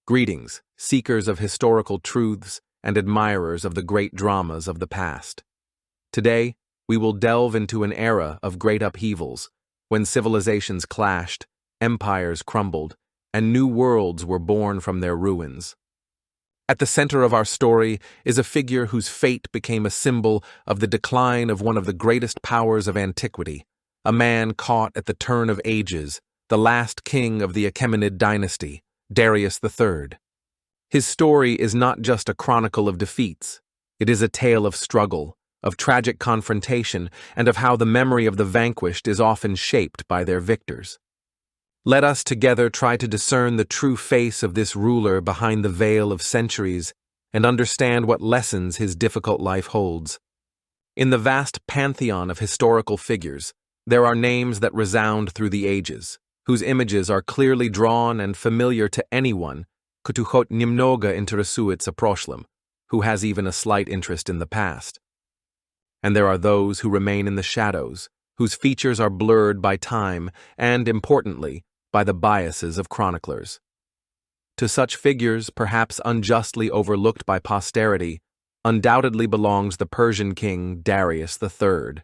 Greetings, seekers of historical truths and admirers of the great dramas of the past. Today, we will delve into an era of great upheavals, when civilizations clashed, empires crumbled, and new worlds were born from their ruins. At the center of our story is a figure whose fate became a symbol of the decline of one of the greatest powers of antiquity, a man caught at the turn of ages, the last king of the Achaemenid dynasty, Darius III. His story is not just a chronicle of defeats. It is a tale of struggle, of tragic confrontation, and of how the memory of the vanquished is often shaped by their victors. Let us together try to discern the true face of this ruler behind the veil of centuries and understand what lessons his difficult life holds. In the vast pantheon of historical figures, there are names that resound through the ages, whose images are clearly drawn and familiar to anyone who has even a slight interest in the past. And there are those who remain in the shadows, whose features are blurred by time and, importantly, by the biases of chroniclers. To such figures, perhaps unjustly overlooked by posterity, undoubtedly belongs the Persian king Darius III.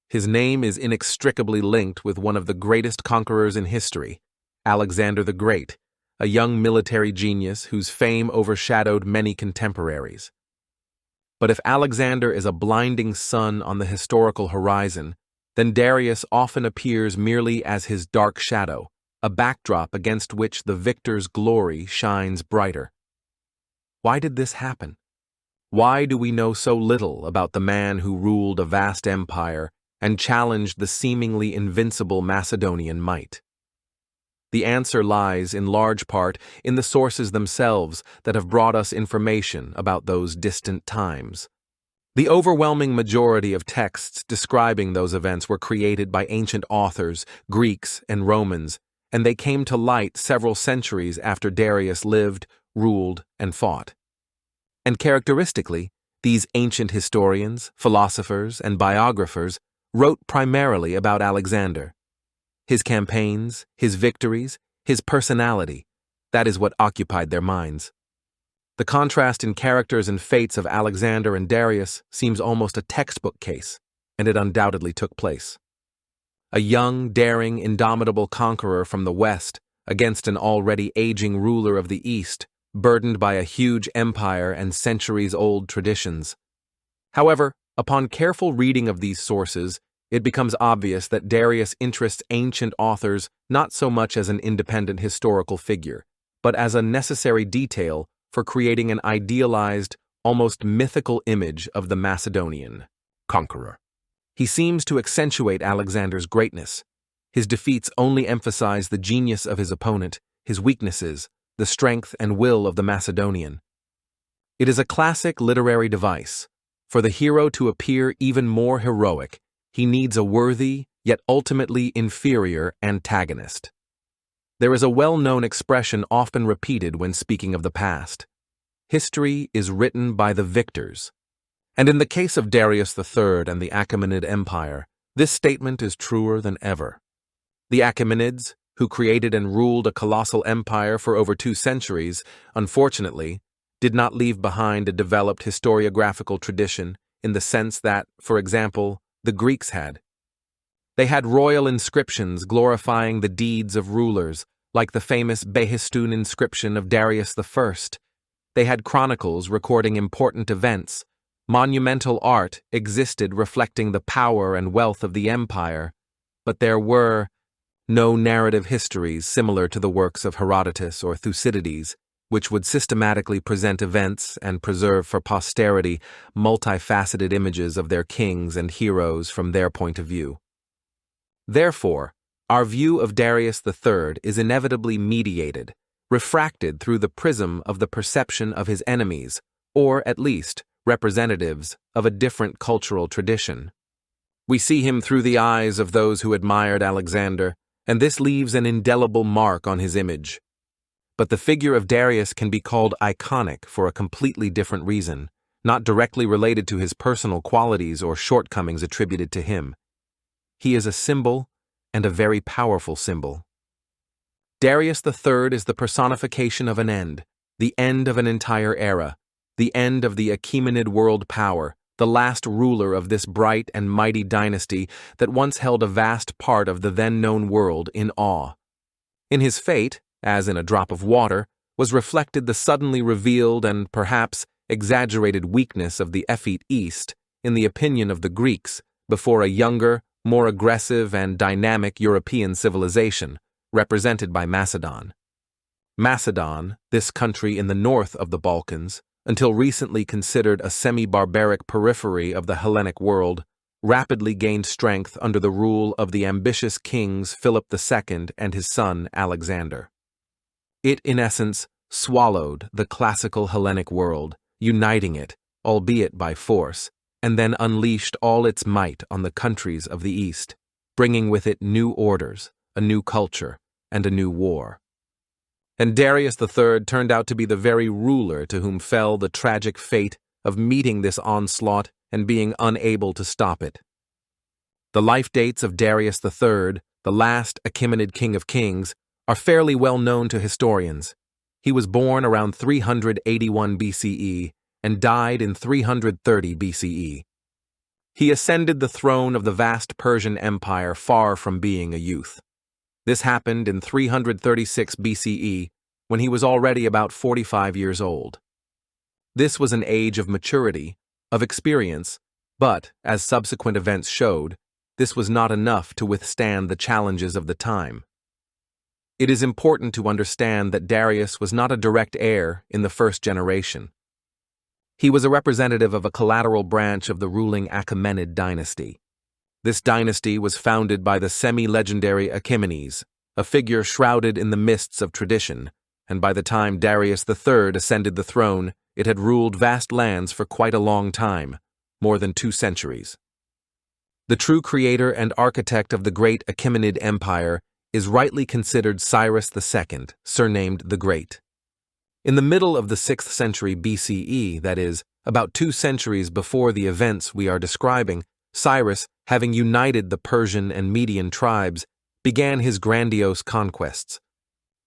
His name is inextricably linked with one of the greatest conquerors in history, Alexander the Great, a young military genius whose fame overshadowed many contemporaries. But if Alexander is a blinding sun on the historical horizon, then Darius often appears merely as his dark shadow, a backdrop against which the victor's glory shines brighter. Why did this happen? Why do we know so little about the man who ruled a vast empire and challenged the seemingly invincible Macedonian might? The answer lies, in large part, in the sources themselves that have brought us information about those distant times. The overwhelming majority of texts describing those events were created by ancient authors, Greeks and Romans, and they came to light several centuries after Darius lived, ruled, and fought. And characteristically, these ancient historians, philosophers, and biographers wrote primarily about Alexander. His campaigns, his victories, his personality, that is what occupied their minds. The contrast in characters and fates of Alexander and Darius seems almost a textbook case, and it undoubtedly took place. A young, daring, indomitable conqueror from the West against an already aging ruler of the East, burdened by a huge empire and centuries-old traditions. However, upon careful reading of these sources, it becomes obvious that Darius interests ancient authors not so much as an independent historical figure, but as a necessary detail for creating an idealized, almost mythical image of the Macedonian conqueror. He seems to accentuate Alexander's greatness. His defeats only emphasize the genius of his opponent, his weaknesses, the strength and will of the Macedonian. It is a classic literary device. For the hero to appear even more heroic, he needs a worthy, yet ultimately inferior antagonist. There is a well-known expression often repeated when speaking of the past. History is written by the victors. And in the case of Darius III and the Achaemenid Empire, this statement is truer than ever. The Achaemenids, who created and ruled a colossal empire for over 2 centuries, unfortunately, did not leave behind a developed historiographical tradition in the sense that, for example, the Greeks had. They had royal inscriptions glorifying the deeds of rulers, like the famous Behistun inscription of Darius I. They had chronicles recording important events. Monumental art existed reflecting the power and wealth of the empire, but there were no narrative histories similar to the works of Herodotus or Thucydides, which would systematically present events and preserve for posterity multifaceted images of their kings and heroes from their point of view. Therefore, our view of Darius III is inevitably mediated, refracted through the prism of the perception of his enemies, or at least representatives of a different cultural tradition. We see him through the eyes of those who admired Alexander, and this leaves an indelible mark on his image. But the figure of Darius can be called iconic for a completely different reason, not directly related to his personal qualities or shortcomings attributed to him. He is a symbol, and a very powerful symbol. Darius III is the personification of an end, the end of an entire era, the end of the Achaemenid world power, the last ruler of this bright and mighty dynasty that once held a vast part of the then-known world in awe. In his fate, as in a drop of water, was reflected the suddenly revealed and perhaps exaggerated weakness of the effete East, in the opinion of the Greeks, before a younger, more aggressive and dynamic European civilization, represented by Macedon. Macedon, this country in the north of the Balkans, until recently considered a semi-barbaric periphery of the Hellenic world, rapidly gained strength under the rule of the ambitious kings Philip II and his son Alexander. It, in essence, swallowed the classical Hellenic world, uniting it, albeit by force, and then unleashed all its might on the countries of the East, bringing with it new orders, a new culture, and a new war. And Darius III turned out to be the very ruler to whom fell the tragic fate of meeting this onslaught and being unable to stop it. The life dates of Darius III, the last Achaemenid king of kings, are fairly well known to historians. He was born around 381 BCE and died in 330 BCE. He ascended the throne of the vast Persian Empire far from being a youth. This happened in 336 BCE, when he was already about 45 years old. This was an age of maturity, of experience, but, as subsequent events showed, this was not enough to withstand the challenges of the time. It is important to understand that Darius was not a direct heir in the first generation. He was a representative of a collateral branch of the ruling Achaemenid dynasty. This dynasty was founded by the semi-legendary Achaemenes, a figure shrouded in the mists of tradition, and by the time Darius III ascended the throne, it had ruled vast lands for quite a long time, more than 2 centuries. The true creator and architect of the great Achaemenid Empire is rightly considered Cyrus II, surnamed the Great. In the middle of the 6th century BCE, that is, about 2 centuries before the events we are describing, Cyrus, having united the Persian and Median tribes, began his grandiose conquests.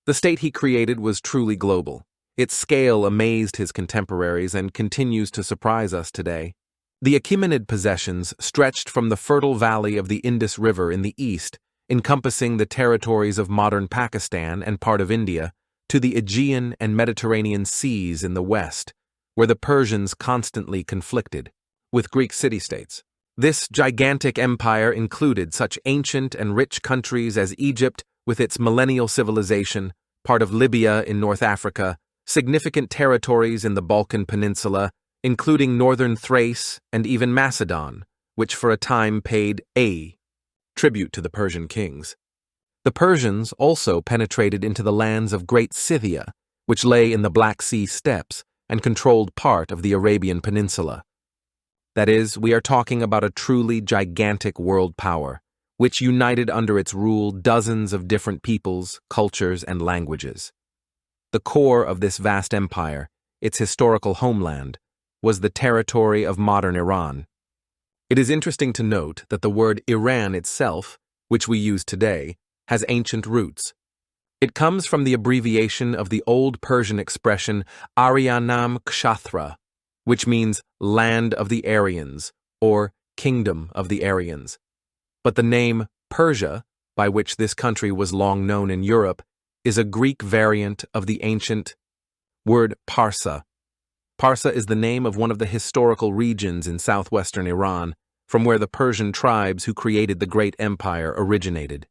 The state he created was truly global. Its scale amazed his contemporaries and continues to surprise us today. The Achaemenid possessions stretched from the fertile valley of the Indus River in the east, encompassing the territories of modern Pakistan and part of India, to the Aegean and Mediterranean seas in the west, where the Persians constantly conflicted with Greek city-states. This gigantic empire included such ancient and rich countries as Egypt with its millennial civilization, part of Libya in North Africa, significant territories in the Balkan Peninsula, including northern Thrace and even Macedon, which for a time paid tribute to the Persian kings. The Persians also penetrated into the lands of Great Scythia, which lay in the Black Sea steppes and controlled part of the Arabian Peninsula. That is, we are talking about a truly gigantic world power, which united under its rule dozens of different peoples, cultures, and languages. The core of this vast empire, its historical homeland, was the territory of modern Iran. It is interesting to note that the word Iran itself, which we use today, has ancient roots. It comes from the abbreviation of the Old Persian expression Aryanam Kshatra, which means land of the Aryans, or kingdom of the Aryans. But the name Persia, by which this country was long known in Europe, is a Greek variant of the ancient word Parsa. Parsa is the name of one of the historical regions in southwestern Iran, from where the Persian tribes who created the great empire originated.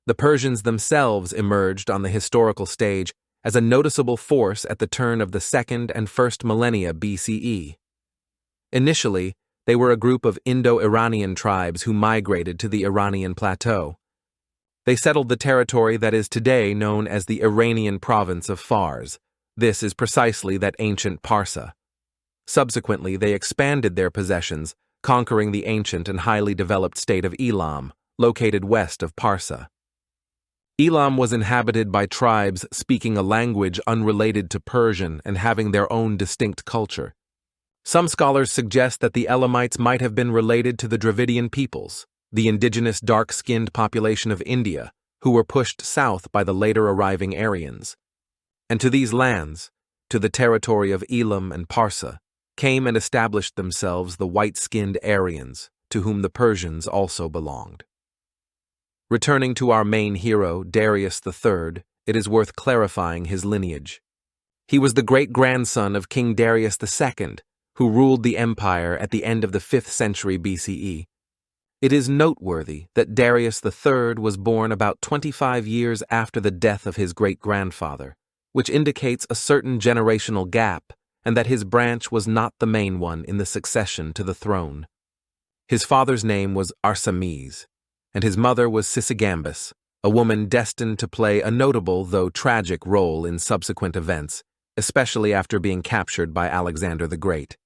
The Persians themselves emerged on the historical stage as a noticeable force at the turn of the 2nd and 1st millennia BCE. Initially, they were a group of Indo-Iranian tribes who migrated to the Iranian plateau. They settled the territory that is today known as the Iranian province of Fars. This is precisely that ancient Parsa. Subsequently, they expanded their possessions, conquering the ancient and highly developed state of Elam, located west of Parsa. Elam was inhabited by tribes speaking a language unrelated to Persian and having their own distinct culture. Some scholars suggest that the Elamites might have been related to the Dravidian peoples, the indigenous dark-skinned population of India, who were pushed south by the later arriving Aryans. And to these lands, to the territory of Elam and Persia, came and established themselves the white-skinned Aryans, to whom the Persians also belonged. Returning to our main hero, Darius III, it is worth clarifying his lineage. He was the great-grandson of King Darius II, who ruled the empire at the end of the 5th century BCE. It is noteworthy that Darius III was born about 25 years after the death of his great-grandfather, which indicates a certain generational gap and that his branch was not the main one in the succession to the throne. His father's name was Arsames, and his mother was Sisygambis, a woman destined to play a notable though tragic role in subsequent events, especially after being captured by Alexander the Great.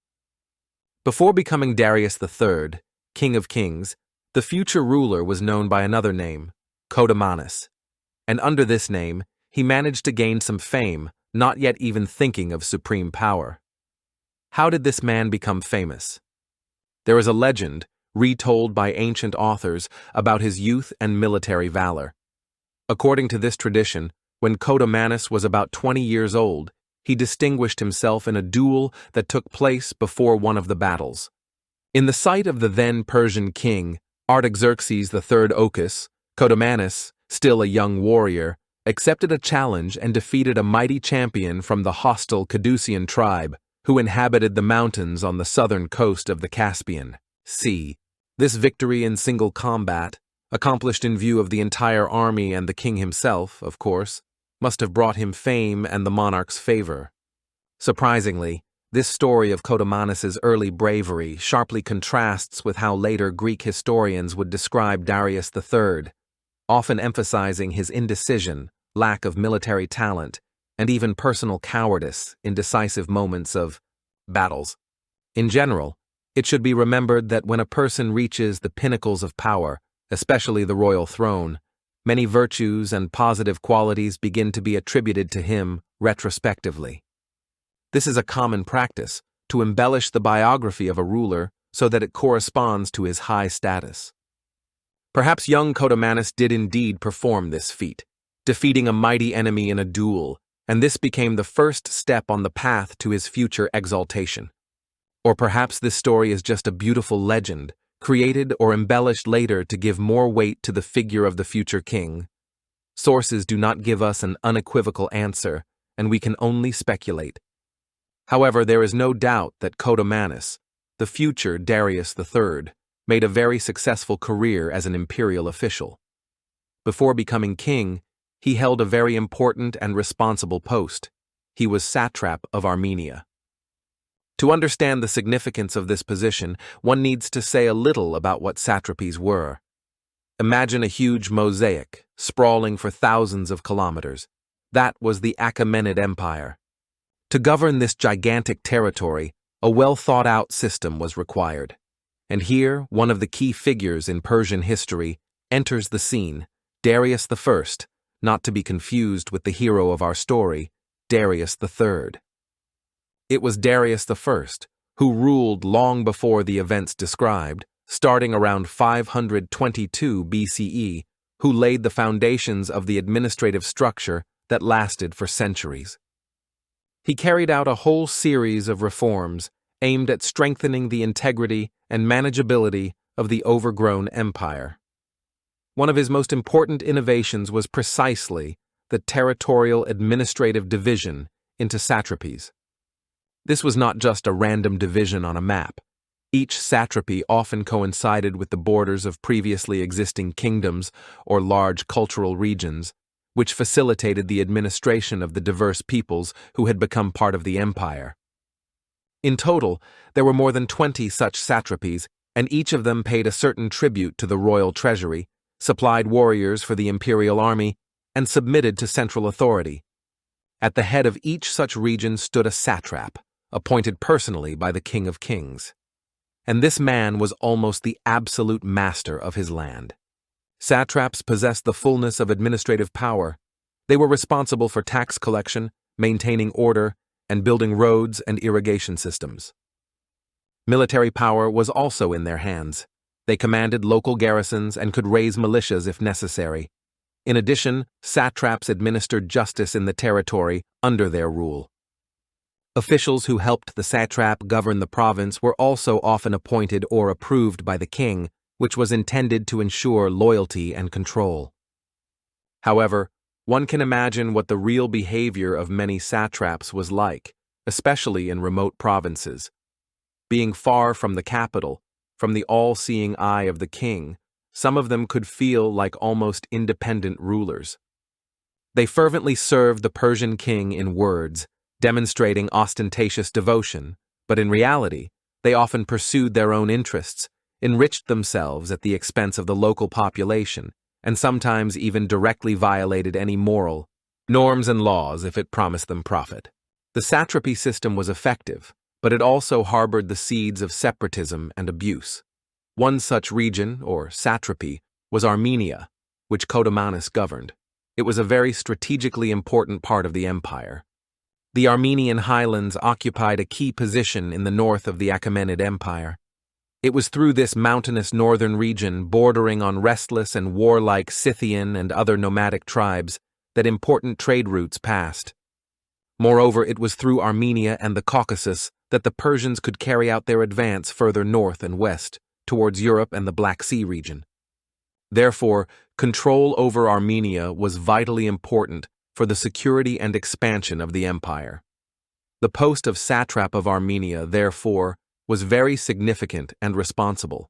Before becoming Darius III, King of Kings, the future ruler was known by another name, Kodamanus, and under this name, he managed to gain some fame, not yet even thinking of supreme power. How did this man become famous? There is a legend, retold by ancient authors, about his youth and military valor. According to this tradition, when Kodamanus was about 20 years old, he distinguished himself in a duel that took place before one of the battles. In the sight of the then Persian king, Artaxerxes III Ochus, Kodamanus, still a young warrior, accepted a challenge and defeated a mighty champion from the hostile Caducean tribe, who inhabited the mountains on the southern coast of the Caspian Sea. This victory in single combat, accomplished in view of the entire army and the king himself, of course, must have brought him fame and the monarch's favor. Surprisingly, this story of Kodamanus's early bravery sharply contrasts with how later Greek historians would describe Darius III, often emphasizing his indecision, lack of military talent, and even personal cowardice in decisive moments of battles. In general, it should be remembered that when a person reaches the pinnacles of power, especially the royal throne, many virtues and positive qualities begin to be attributed to him retrospectively. This is a common practice, to embellish the biography of a ruler so that it corresponds to his high status. Perhaps young Kodamanus did indeed perform this feat, defeating a mighty enemy in a duel, and this became the first step on the path to his future exaltation. Or perhaps this story is just a beautiful legend, created or embellished later to give more weight to the figure of the future king. Sources do not give us an unequivocal answer, and we can only speculate. However, there is no doubt that Kodamanus, the future Darius III, made a very successful career as an imperial official. Before becoming king, he held a very important and responsible post. He was satrap of Armenia. To understand the significance of this position, one needs to say a little about what satrapies were. Imagine a huge mosaic, sprawling for thousands of kilometers. That was the Achaemenid Empire. To govern this gigantic territory, a well-thought-out system was required. And here, one of the key figures in Persian history enters the scene, Darius I, not to be confused with the hero of our story, Darius III. It was Darius I, who ruled long before the events described, starting around 522 BCE, who laid the foundations of the administrative structure that lasted for centuries. He carried out a whole series of reforms aimed at strengthening the integrity and manageability of the overgrown empire. One of his most important innovations was precisely the territorial administrative division into satrapies. This was not just a random division on a map. Each satrapy often coincided with the borders of previously existing kingdoms or large cultural regions, which facilitated the administration of the diverse peoples who had become part of the empire. In total, there were more than 20 such satrapies, and each of them paid a certain tribute to the royal treasury, supplied warriors for the imperial army, and submitted to central authority. At the head of each such region stood a satrap, appointed personally by the King of Kings. And this man was almost the absolute master of his land. Satraps possessed the fullness of administrative power. They were responsible for tax collection, maintaining order, and building roads and irrigation systems. Military power was also in their hands. They commanded local garrisons and could raise militias if necessary. In addition, satraps administered justice in the territory under their rule. Officials who helped the satrap govern the province were also often appointed or approved by the king, which was intended to ensure loyalty and control. However, one can imagine what the real behavior of many satraps was like, especially in remote provinces. Being far from the capital, from the all-seeing eye of the king, some of them could feel like almost independent rulers. They fervently served the Persian king in words, demonstrating ostentatious devotion, but in reality, they often pursued their own interests, enriched themselves at the expense of the local population, and sometimes even directly violated any moral norms and laws if it promised them profit. The satrapy system was effective, but it also harbored the seeds of separatism and abuse. One such region, or satrapy, was Armenia, which Codomanus governed. It was a very strategically important part of the empire. The Armenian highlands occupied a key position in the north of the Achaemenid Empire. It was through this mountainous northern region, bordering on restless and warlike Scythian and other nomadic tribes, that important trade routes passed. Moreover, it was through Armenia and the Caucasus that the Persians could carry out their advance further north and west, towards Europe and the Black Sea region. Therefore, control over Armenia was vitally important for the security and expansion of the empire. The post of satrap of Armenia, therefore, was very significant and responsible.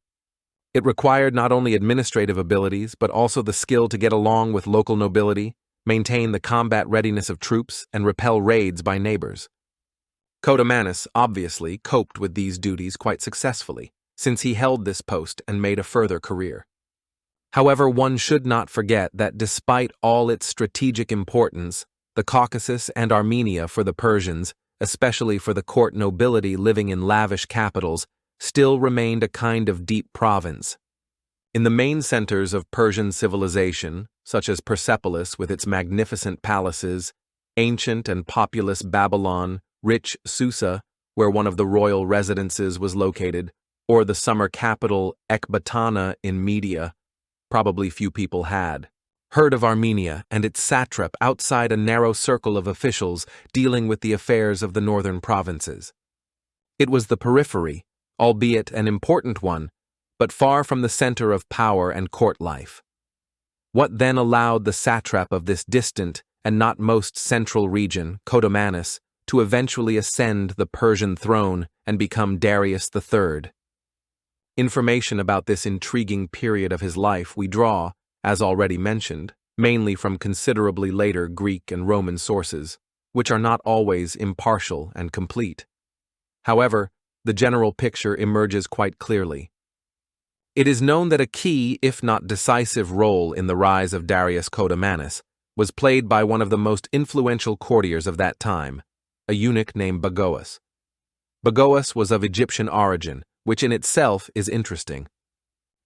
It required not only administrative abilities, but also the skill to get along with local nobility, maintain the combat readiness of troops, and repel raids by neighbors. Codomanus obviously coped with these duties quite successfully, since he held this post and made a further career. However, one should not forget that despite all its strategic importance, the Caucasus and Armenia for the Persians, especially for the court nobility living in lavish capitals, still remained a kind of deep province. In the main centers of Persian civilization, such as Persepolis with its magnificent palaces, ancient and populous Babylon, rich Susa, where one of the royal residences was located, or the summer capital Ecbatana in Media, probably few people had heard of Armenia and its satrap outside a narrow circle of officials dealing with the affairs of the northern provinces. It was the periphery, albeit an important one, but far from the center of power and court life. What then allowed the satrap of this distant and not most central region, Codomanus, to eventually ascend the Persian throne and become Darius III? Information about this intriguing period of his life we draw, as already mentioned, mainly from considerably later Greek and Roman sources, which are not always impartial and complete. However, the general picture emerges quite clearly. It is known that a key, if not decisive, role in the rise of Darius Codomanus was played by one of the most influential courtiers of that time, a eunuch named Bagoas. Bagoas was of Egyptian origin, which in itself is interesting.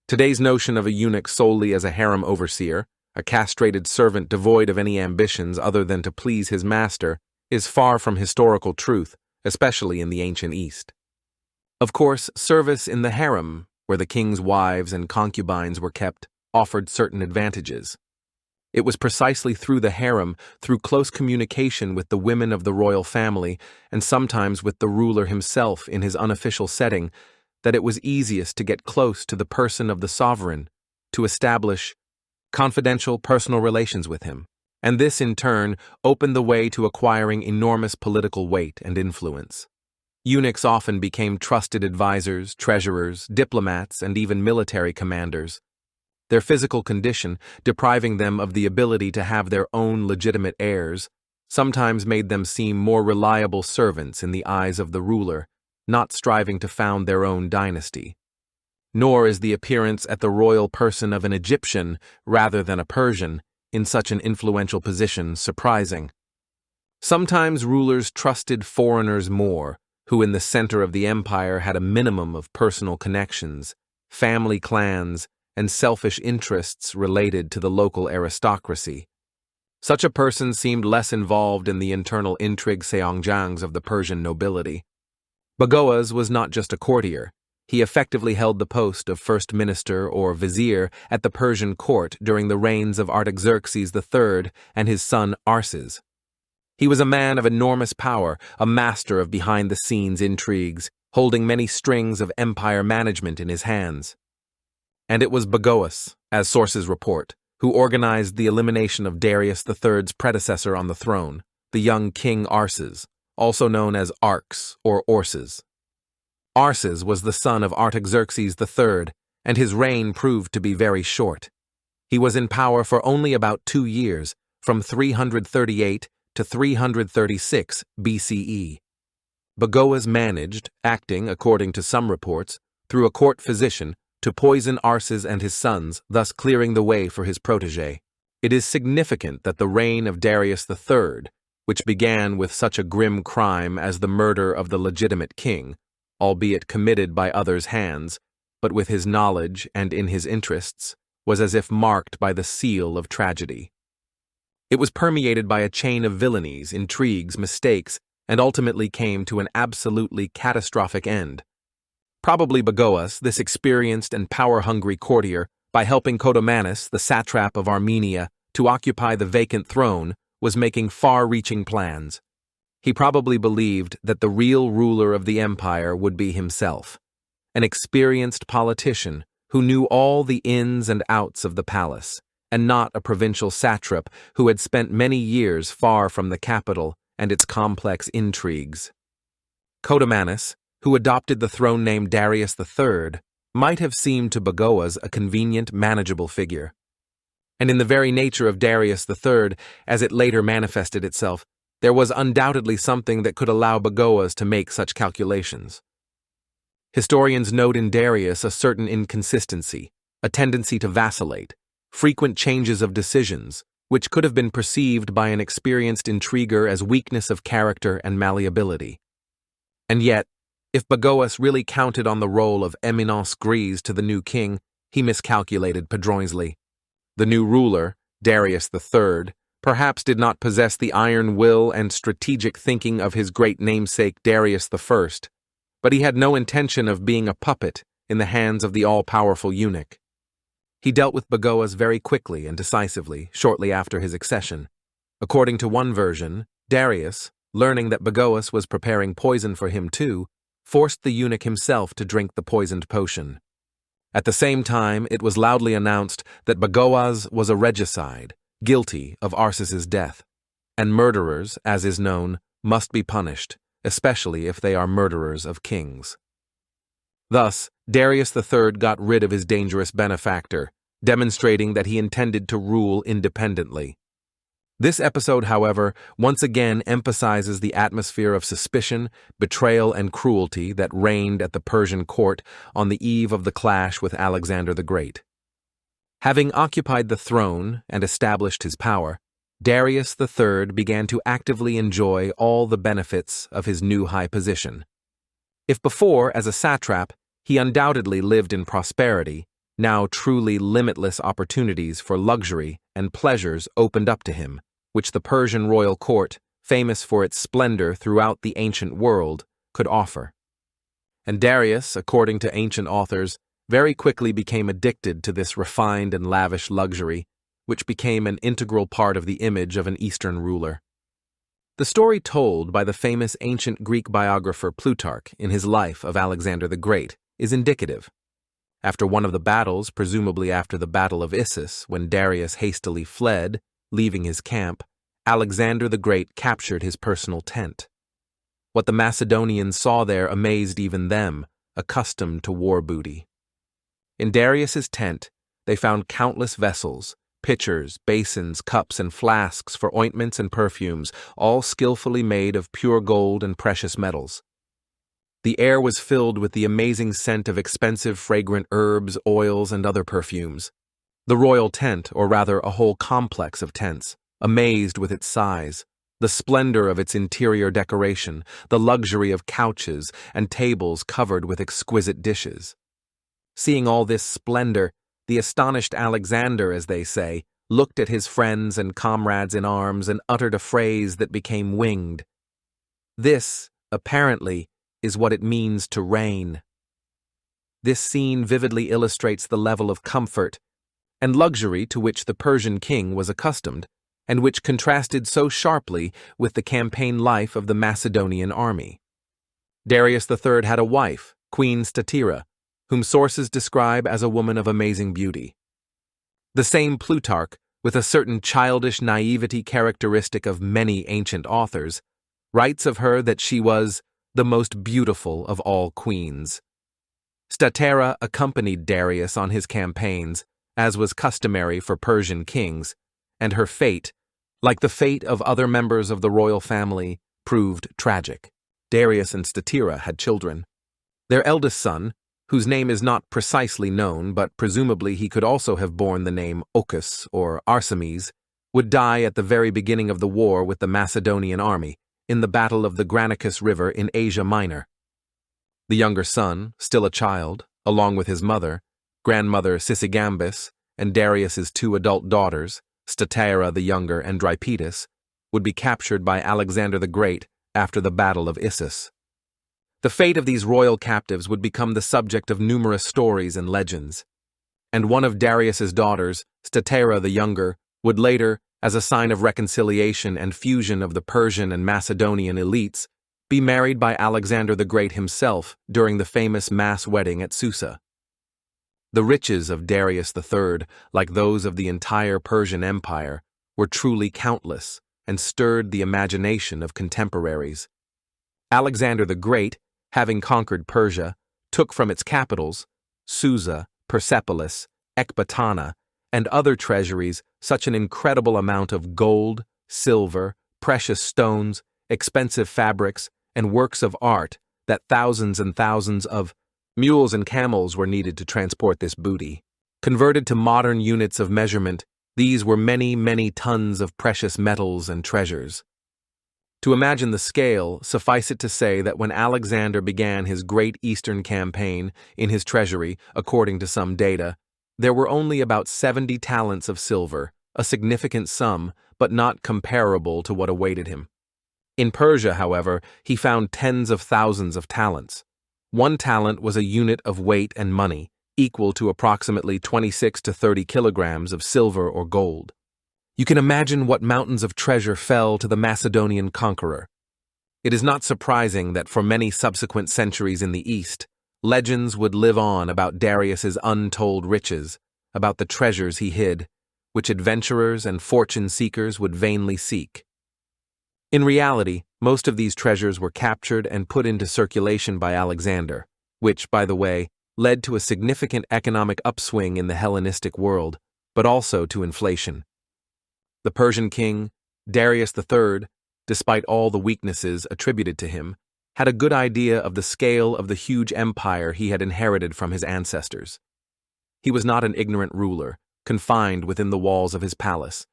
Today's notion of a eunuch solely as a harem overseer, a castrated servant devoid of any ambitions other than to please his master, is far from historical truth, especially in the ancient East. Of course, service in the harem, where the king's wives and concubines were kept, offered certain advantages. It was precisely through the harem, through close communication with the women of the royal family, and sometimes with the ruler himself in his unofficial setting, that it was easiest to get close to the person of the sovereign, to establish confidential personal relations with him, and this in turn opened the way to acquiring enormous political weight and influence. Eunuchs often became trusted advisors, treasurers, diplomats, and even military commanders. Their physical condition, depriving them of the ability to have their own legitimate heirs, sometimes made them seem more reliable servants in the eyes of the ruler, not striving to found their own dynasty. Nor is the appearance at the royal person of an Egyptian, rather than a Persian, in such an influential position surprising. Sometimes rulers trusted foreigners more, who in the center of the empire had a minimum of personal connections, family clans, and selfish interests related to the local aristocracy. Such a person seemed less involved in the internal intrigue seongjangs of the Persian nobility. Bagoas was not just a courtier. He effectively held the post of first minister or vizier at the Persian court during the reigns of Artaxerxes III and his son Arses. He was a man of enormous power, a master of behind-the-scenes intrigues, holding many strings of empire management in his hands. And it was Bagoas, as sources report, who organized the elimination of Darius III's predecessor on the throne, the young king Arses, also known as Arx or Orses. Arses was the son of Artaxerxes III, and his reign proved to be very short. He was in power for only about 2 years, from 338 to 336 BCE. Bagoas managed, acting, according to some reports, through a court physician, to poison Arses and his sons, thus clearing the way for his protégé. It is significant that the reign of Darius III, which began with such a grim crime as the murder of the legitimate king, albeit committed by others' hands, but with his knowledge and in his interests, was as if marked by the seal of tragedy. It was permeated by a chain of villainies, intrigues, mistakes, and ultimately came to an absolutely catastrophic end. Probably Bagoas, this experienced and power-hungry courtier, by helping Codomanus, the satrap of Armenia, to occupy the vacant throne, was making far-reaching plans. He probably believed that the real ruler of the empire would be himself, an experienced politician who knew all the ins and outs of the palace, and not a provincial satrap who had spent many years far from the capital and its complex intrigues. Codomanus, who adopted the throne name Darius III, might have seemed to Bagoas a convenient, manageable figure. And in the very nature of Darius III, as it later manifested itself, there was undoubtedly something that could allow Bagoas to make such calculations. Historians note in Darius a certain inconsistency, a tendency to vacillate, frequent changes of decisions, which could have been perceived by an experienced intriguer as weakness of character and malleability. And yet, if Bagoas really counted on the role of eminence grise to the new king, he miscalculated padroinsly. The new ruler, Darius III, perhaps did not possess the iron will and strategic thinking of his great namesake Darius I, but he had no intention of being a puppet in the hands of the all-powerful eunuch. He dealt with Bagoas very quickly and decisively, shortly after his accession. According to one version, Darius, learning that Bagoas was preparing poison for him too, forced the eunuch himself to drink the poisoned potion. At the same time, it was loudly announced that Bagoas was a regicide, guilty of Arses's death, and murderers, as is known, must be punished, especially if they are murderers of kings. Thus, Darius III got rid of his dangerous benefactor, demonstrating that he intended to rule independently. This episode, however, once again emphasizes the atmosphere of suspicion, betrayal, and cruelty that reigned at the Persian court on the eve of the clash with Alexander the Great. Having occupied the throne and established his power, Darius III began to actively enjoy all the benefits of his new high position. If before, as a satrap, he undoubtedly lived in prosperity, now truly limitless opportunities for luxury and pleasures opened up to him, which the Persian royal court, famous for its splendor throughout the ancient world, could offer. And Darius, according to ancient authors, very quickly became addicted to this refined and lavish luxury, which became an integral part of the image of an Eastern ruler. The story told by the famous ancient Greek biographer Plutarch in his life of Alexander the Great is indicative. After one of the battles, presumably after the Battle of Issus, when Darius hastily fled, leaving his camp, Alexander the Great captured his personal tent. What the Macedonians saw there amazed even them, accustomed to war booty. In Darius's tent, they found countless vessels, pitchers, basins, cups, and flasks for ointments and perfumes, all skillfully made of pure gold and precious metals. The air was filled with the amazing scent of expensive fragrant herbs, oils, and other perfumes. The royal tent, or rather a whole complex of tents, amazed with its size, the splendor of its interior decoration, the luxury of couches and tables covered with exquisite dishes. Seeing all this splendor, the astonished Alexander, as they say, looked at his friends and comrades in arms and uttered a phrase that became winged. This, apparently, is what it means to reign. This scene vividly illustrates the level of comfort and luxury to which the Persian king was accustomed, and which contrasted so sharply with the campaign life of the Macedonian army. Darius III had a wife, Queen Statira, whom sources describe as a woman of amazing beauty. The same Plutarch, with a certain childish naivety characteristic of many ancient authors, writes of her that she was the most beautiful of all queens. Statira accompanied Darius on his campaigns, as was customary for Persian kings, and her fate, like the fate of other members of the royal family, proved tragic. Darius and Statira had children. Their eldest son, whose name is not precisely known but presumably he could also have borne the name Ochus or Arsames, would die at the very beginning of the war with the Macedonian army, in the Battle of the Granicus River in Asia Minor. The younger son, still a child, along with his mother, grandmother Sisygambis, and Darius's two adult daughters, Statira the younger and Drypetus, would be captured by Alexander the Great after the Battle of Issus. The fate of these royal captives would become the subject of numerous stories and legends, and one of Darius's daughters, Statira the younger, would later, as a sign of reconciliation and fusion of the Persian and Macedonian elites, be married by Alexander the Great himself during the famous mass wedding at Susa. The riches of Darius III, like those of the entire Persian Empire, were truly countless and stirred the imagination of contemporaries. Alexander the Great, having conquered Persia, took from its capitals, Susa, Persepolis, Ecbatana, and other treasuries such an incredible amount of gold, silver, precious stones, expensive fabrics, and works of art that thousands and thousands of mules and camels were needed to transport this booty. Converted to modern units of measurement, these were many, many tons of precious metals and treasures. To imagine the scale, suffice it to say that when Alexander began his Great Eastern campaign in his treasury, according to some data, there were only about 70 talents of silver, a significant sum, but not comparable to what awaited him. In Persia, however, he found tens of thousands of talents. One talent was a unit of weight and money, equal to approximately 26 to 30 kilograms of silver or gold. You can imagine what mountains of treasure fell to the Macedonian conqueror. It is not surprising that for many subsequent centuries in the East, legends would live on about Darius's untold riches, about the treasures he hid, which adventurers and fortune-seekers would vainly seek. In reality, most of these treasures were captured and put into circulation by Alexander, which, by the way, led to a significant economic upswing in the Hellenistic world, but also to inflation. The Persian king, Darius III, despite all the weaknesses attributed to him, had a good idea of the scale of the huge empire he had inherited from his ancestors. He was not an ignorant ruler, confined within the walls of his palace.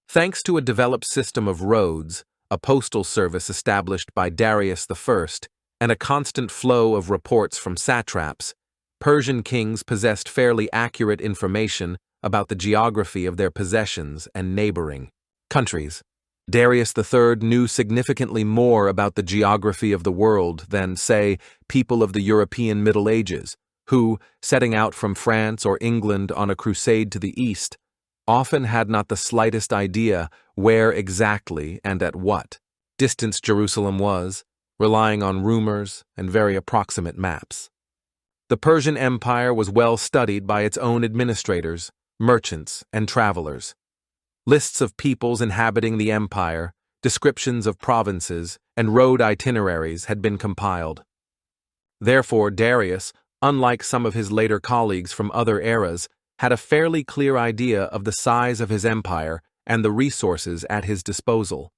Thanks to a developed system of roads, a postal service established by Darius I, and a constant flow of reports from satraps, Persian kings possessed fairly accurate information about the geography of their possessions and neighboring countries. Darius III knew significantly more about the geography of the world than, say, people of the European Middle Ages, who, setting out from France or England on a crusade to the east, often had not the slightest idea where exactly and at what distance Jerusalem was, relying on rumors and very approximate maps. The Persian Empire was well studied by its own administrators, merchants, and travelers. Lists of peoples inhabiting the empire, descriptions of provinces, and road itineraries had been compiled. Therefore, Darius, unlike some of his later colleagues from other eras, had a fairly clear idea of the size of his empire and the resources at his disposal.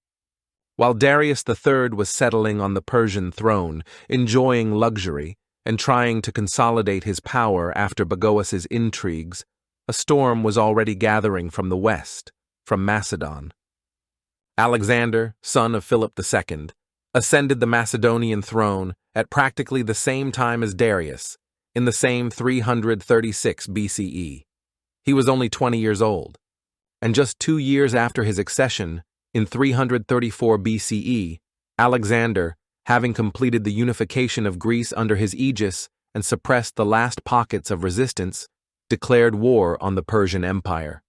While Darius III was settling on the Persian throne, enjoying luxury, and trying to consolidate his power after Bagoas's intrigues, a storm was already gathering from the west, from Macedon. Alexander, son of Philip II, ascended the Macedonian throne at practically the same time as Darius, in the same 336 BCE. He was only 20 years old, and just 2 years after his accession, in 334 BCE, Alexander, having completed the unification of Greece under his aegis and suppressed the last pockets of resistance, declared war on the Persian Empire.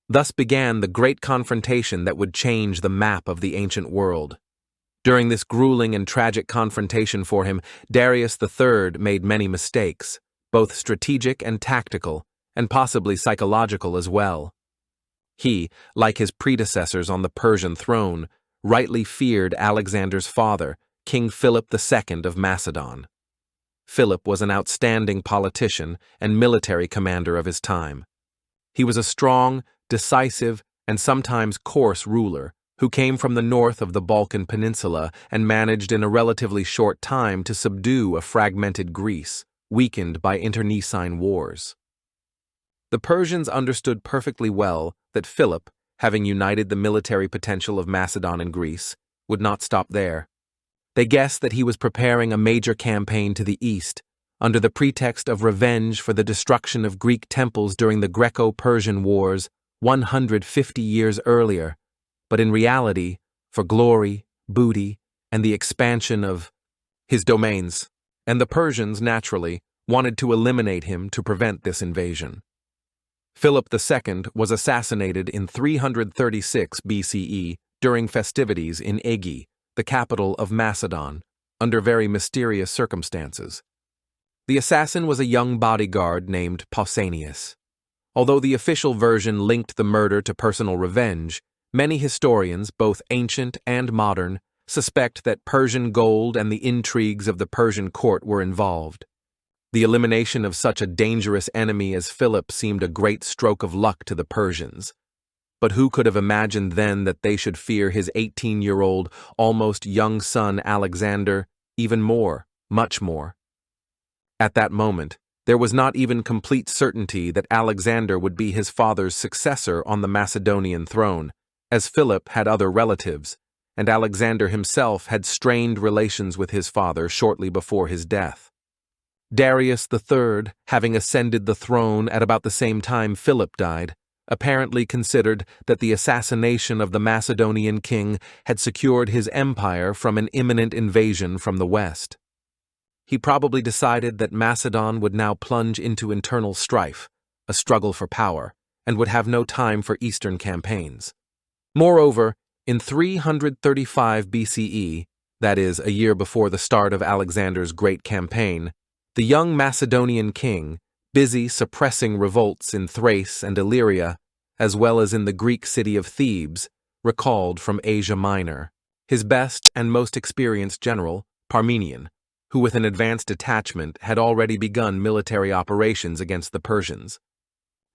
Thus began the great confrontation that would change the map of the ancient world. During this grueling and tragic confrontation for him, Darius III made many mistakes, both strategic and tactical, and possibly psychological as well. He, like his predecessors on the Persian throne, rightly feared Alexander's father, King Philip II of Macedon. Philip was an outstanding politician and military commander of his time. He was a strong, decisive, and sometimes coarse ruler who came from the north of the Balkan Peninsula and managed in a relatively short time to subdue a fragmented Greece, weakened by internecine wars. The Persians understood perfectly well that Philip, having united the military potential of Macedon and Greece, would not stop there. They guessed that he was preparing a major campaign to the east, under the pretext of revenge for the destruction of Greek temples during the Greco-Persian Wars 150 years earlier, but in reality, for glory, booty, and the expansion of his domains, and the Persians, naturally, wanted to eliminate him to prevent this invasion. Philip II was assassinated in 336 BCE during festivities in Aegae, the capital of Macedon, under very mysterious circumstances. The assassin was a young bodyguard named Pausanias. Although the official version linked the murder to personal revenge, many historians, both ancient and modern, suspect that Persian gold and the intrigues of the Persian court were involved. The elimination of such a dangerous enemy as Philip seemed a great stroke of luck to the Persians. But who could have imagined then that they should fear his 18-year-old, almost young son Alexander even more, much more? At that moment, there was not even complete certainty that Alexander would be his father's successor on the Macedonian throne, as Philip had other relatives, and Alexander himself had strained relations with his father shortly before his death. Darius III, having ascended the throne at about the same time Philip died, apparently considered that the assassination of the Macedonian king had secured his empire from an imminent invasion from the west. He probably decided that Macedon would now plunge into internal strife, a struggle for power, and would have no time for eastern campaigns. Moreover, in 335 BCE, that is, a year before the start of Alexander's great campaign, the young Macedonian king, busy suppressing revolts in Thrace and Illyria, as well as in the Greek city of Thebes, recalled from Asia Minor his best and most experienced general, Parmenion, who with an advanced detachment had already begun military operations against the Persians.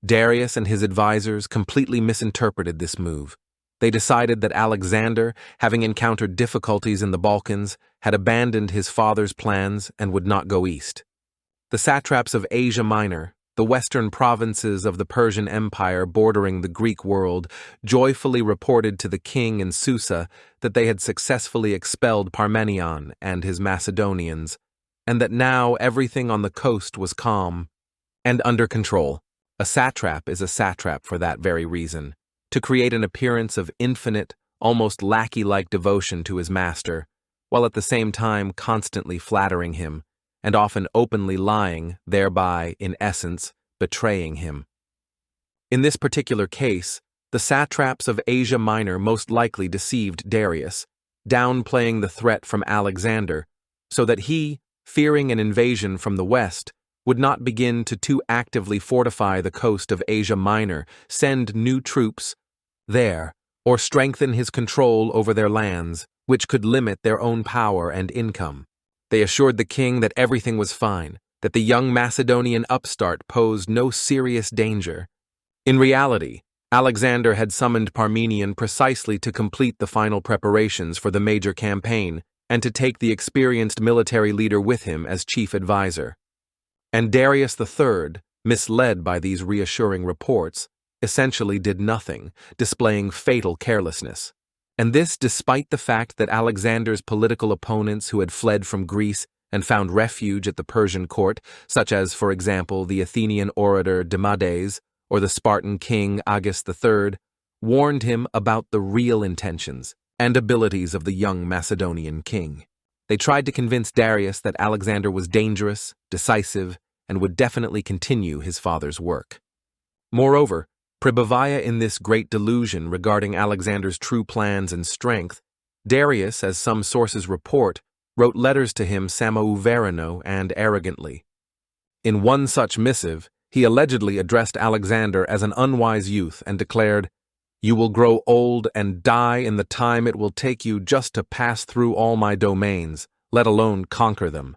Darius and his advisors completely misinterpreted this move. They decided that Alexander, having encountered difficulties in the Balkans, had abandoned his father's plans and would not go east. The satraps of Asia Minor, the western provinces of the Persian Empire bordering the Greek world, joyfully reported to the king in Susa that they had successfully expelled Parmenion and his Macedonians, and that now everything on the coast was calm and under control. A satrap is a satrap for that very reason, to create an appearance of infinite, almost lackey-like devotion to his master, while at the same time constantly flattering him, and often openly lying, thereby, in essence, betraying him. In this particular case, the satraps of Asia Minor most likely deceived Darius, downplaying the threat from Alexander, so that he, fearing an invasion from the west, would not begin to too actively fortify the coast of Asia Minor, send new troops there, or strengthen his control over their lands, which could limit their own power and income. They assured the king that everything was fine, that the young Macedonian upstart posed no serious danger. In reality, Alexander had summoned Parmenion precisely to complete the final preparations for the major campaign and to take the experienced military leader with him as chief advisor. And Darius III, misled by these reassuring reports, essentially did nothing, displaying fatal carelessness. And this despite the fact that Alexander's political opponents who had fled from Greece and found refuge at the Persian court, such as, for example, the Athenian orator Demades or the Spartan king Agis III, warned him about the real intentions and abilities of the young Macedonian king. They tried to convince Darius that Alexander was dangerous, decisive, and would definitely continue his father's work. Moreover, Pribavaya in this great delusion regarding Alexander's true plans and strength, Darius, as some sources report, wrote letters to him samouverano and arrogantly. In one such missive, he allegedly addressed Alexander as an unwise youth and declared, "You will grow old and die in the time it will take you just to pass through all my domains, let alone conquer them."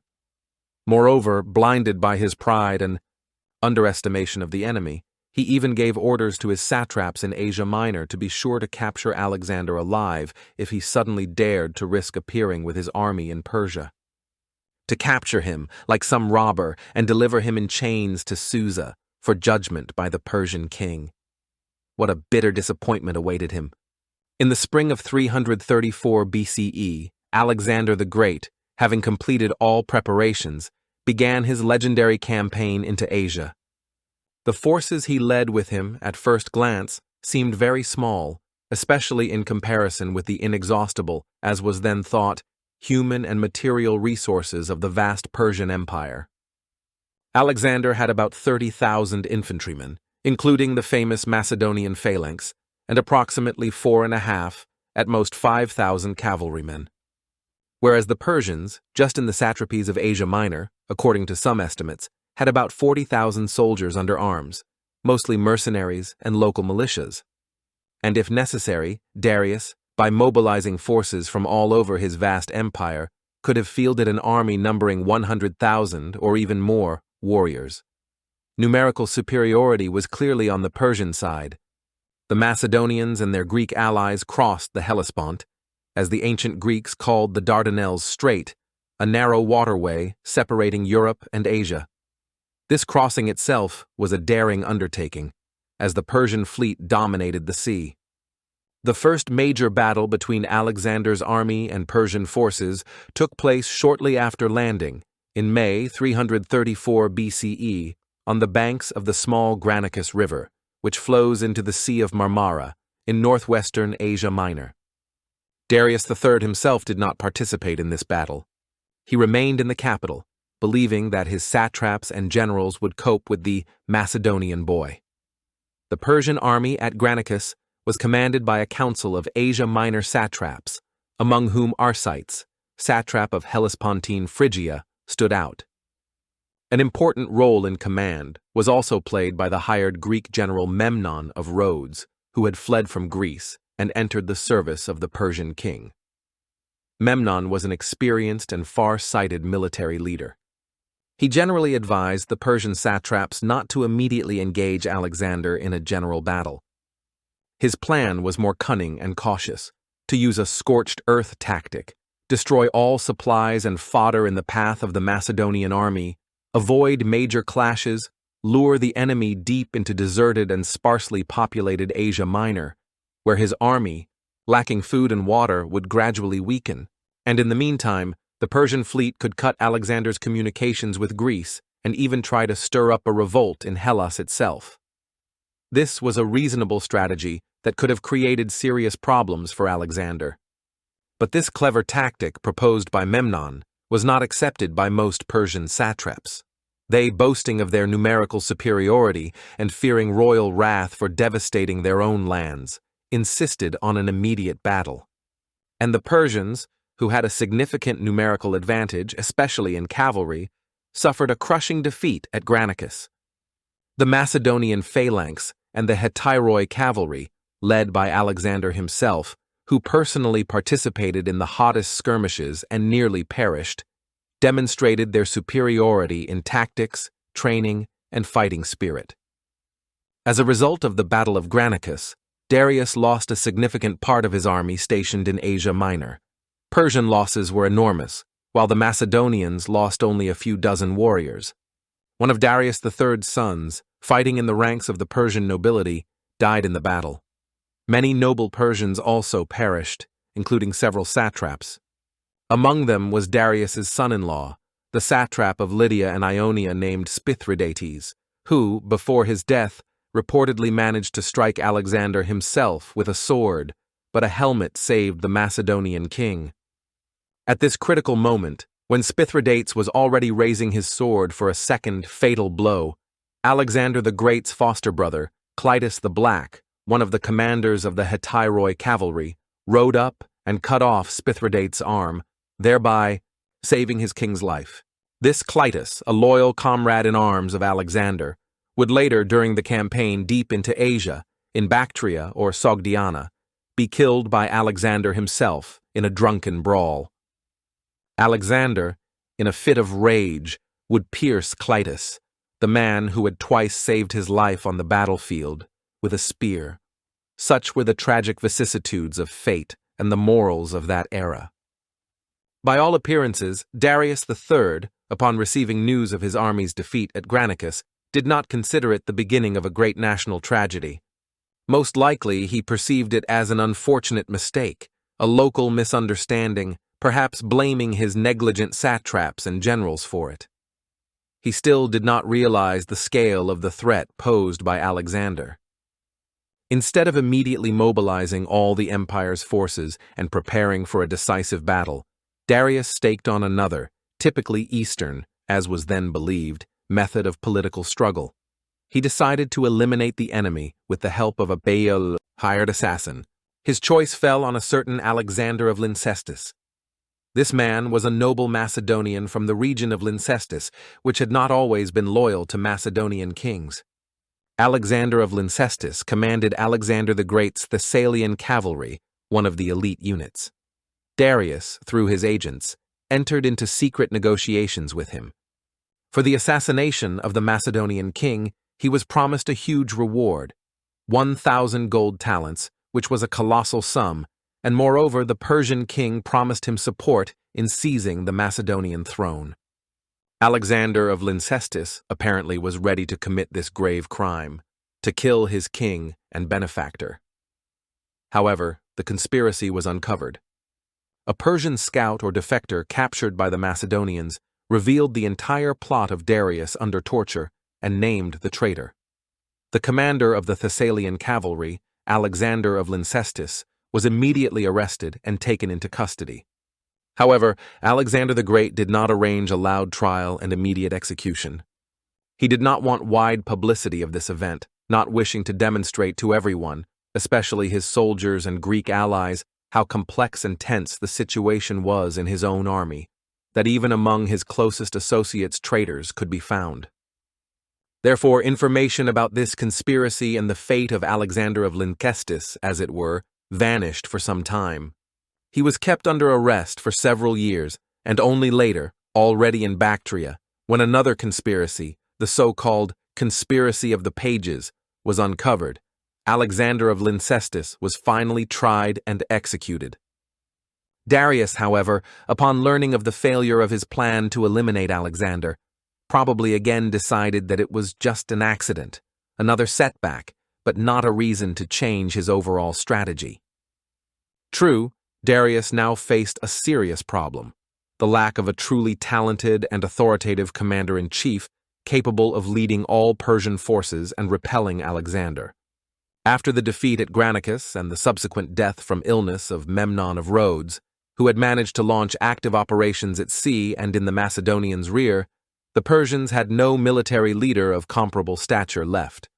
Moreover, blinded by his pride and underestimation of the enemy, he even gave orders to his satraps in Asia Minor to be sure to capture Alexander alive if he suddenly dared to risk appearing with his army in Persia. To capture him, like some robber, and deliver him in chains to Susa for judgment by the Persian king. What a bitter disappointment awaited him. In the spring of 334 BCE, Alexander the Great, having completed all preparations, began his legendary campaign into Asia. The forces he led with him, at first glance, seemed very small, especially in comparison with the inexhaustible, as was then thought, human and material resources of the vast Persian Empire. Alexander had about 30,000 infantrymen, including the famous Macedonian phalanx, and approximately 4.5, at most 5,000 cavalrymen. Whereas the Persians, just in the satrapies of Asia Minor, according to some estimates, had about 40,000 soldiers under arms, mostly mercenaries and local militias. And if necessary, Darius, by mobilizing forces from all over his vast empire, could have fielded an army numbering 100,000 or even more warriors. Numerical superiority was clearly on the Persian side. The Macedonians and their Greek allies crossed the Hellespont, as the ancient Greeks called the Dardanelles Strait, a narrow waterway separating Europe and Asia. This crossing itself was a daring undertaking, as the Persian fleet dominated the sea. The first major battle between Alexander's army and Persian forces took place shortly after landing, in May 334 BCE, on the banks of the small Granicus River, which flows into the Sea of Marmara, in northwestern Asia Minor. Darius III himself did not participate in this battle. He remained in the capital, believing that his satraps and generals would cope with the Macedonian boy. The Persian army at Granicus was commanded by a council of Asia Minor satraps, among whom Arsites, satrap of Hellespontine Phrygia, stood out. An important role in command was also played by the hired Greek general Memnon of Rhodes, who had fled from Greece and entered the service of the Persian king. Memnon was an experienced and far-sighted military leader. He generally advised the Persian satraps not to immediately engage Alexander in a general battle. His plan was more cunning and cautious, to use a scorched earth tactic, destroy all supplies and fodder in the path of the Macedonian army, avoid major clashes, lure the enemy deep into deserted and sparsely populated Asia Minor, where his army, lacking food and water, would gradually weaken, and in the meantime, the Persian fleet could cut Alexander's communications with Greece and even try to stir up a revolt in Hellas itself. This was a reasonable strategy that could have created serious problems for Alexander. But this clever tactic proposed by Memnon was not accepted by most Persian satraps. They, boasting of their numerical superiority and fearing royal wrath for devastating their own lands, insisted on an immediate battle. And the Persians, who had a significant numerical advantage, especially in cavalry, suffered a crushing defeat at Granicus. The Macedonian phalanx and the Hetyroi cavalry, led by Alexander himself, who personally participated in the hottest skirmishes and nearly perished, demonstrated their superiority in tactics, training, and fighting spirit. As a result of the Battle of Granicus, Darius lost a significant part of his army stationed in Asia Minor. Persian losses were enormous, while the Macedonians lost only a few dozen warriors. One of Darius III's sons, fighting in the ranks of the Persian nobility, died in the battle. Many noble Persians also perished, including several satraps. Among them was Darius's son-in-law, the satrap of Lydia and Ionia named Spithridates, who, before his death, reportedly managed to strike Alexander himself with a sword, but a helmet saved the Macedonian king. At this critical moment, when Mithridates was already raising his sword for a second fatal blow, Alexander the Great's foster brother, Clitus the Black, one of the commanders of the Hetyroi cavalry, rode up and cut off Mithridates' arm, thereby saving his king's life. This Clitus, a loyal comrade in arms of Alexander, would later, during the campaign deep into Asia, in Bactria or Sogdiana, be killed by Alexander himself in a drunken brawl. Alexander, in a fit of rage, would pierce Clitus, the man who had twice saved his life on the battlefield, with a spear. Such were the tragic vicissitudes of fate and the morals of that era. By all appearances, Darius III, upon receiving news of his army's defeat at Granicus, did not consider it the beginning of a great national tragedy. Most likely, he perceived it as an unfortunate mistake, a local misunderstanding, perhaps blaming his negligent satraps and generals for it. He still did not realize the scale of the threat posed by Alexander. Instead of immediately mobilizing all the empire's forces and preparing for a decisive battle, Darius staked on another, typically Eastern, as was then believed, method of political struggle. He decided to eliminate the enemy with the help of a Baal hired assassin. His choice fell on a certain Alexander of Lyncestis. This man was a noble Macedonian from the region of Lyncestis, which had not always been loyal to Macedonian kings. Alexander of Lyncestis commanded Alexander the Great's Thessalian cavalry, one of the elite units. Darius, through his agents, entered into secret negotiations with him. For the assassination of the Macedonian king, he was promised a huge reward, 1,000 gold talents, which was a colossal sum, and moreover the Persian king promised him support in seizing the Macedonian throne. Alexander of Lyncestis apparently was ready to commit this grave crime, to kill his king and benefactor. However, the conspiracy was uncovered. A Persian scout or defector captured by the Macedonians revealed the entire plot of Darius under torture and named the traitor. The commander of the Thessalian cavalry, Alexander of Lyncestis, was immediately arrested and taken into custody. However, Alexander the Great did not arrange a loud trial and immediate execution. He did not want wide publicity of this event, not wishing to demonstrate to everyone, especially his soldiers and Greek allies, how complex and tense the situation was in his own army, that even among his closest associates traitors could be found. Therefore, information about this conspiracy and the fate of Alexander of Lyncestis, as it were, vanished for some time. He was kept under arrest for several years, and only later, already in Bactria, when another conspiracy, the so-called Conspiracy of the Pages, was uncovered, Alexander of Lyncestis was finally tried and executed. Darius, however, upon learning of the failure of his plan to eliminate Alexander, probably again decided that it was just an accident, another setback, but not a reason to change his overall strategy. True, Darius now faced a serious problem, the lack of a truly talented and authoritative commander-in-chief capable of leading all Persian forces and repelling Alexander. After the defeat at Granicus and the subsequent death from illness of Memnon of Rhodes, who had managed to launch active operations at sea and in the Macedonians' rear, the Persians had no military leader of comparable stature left.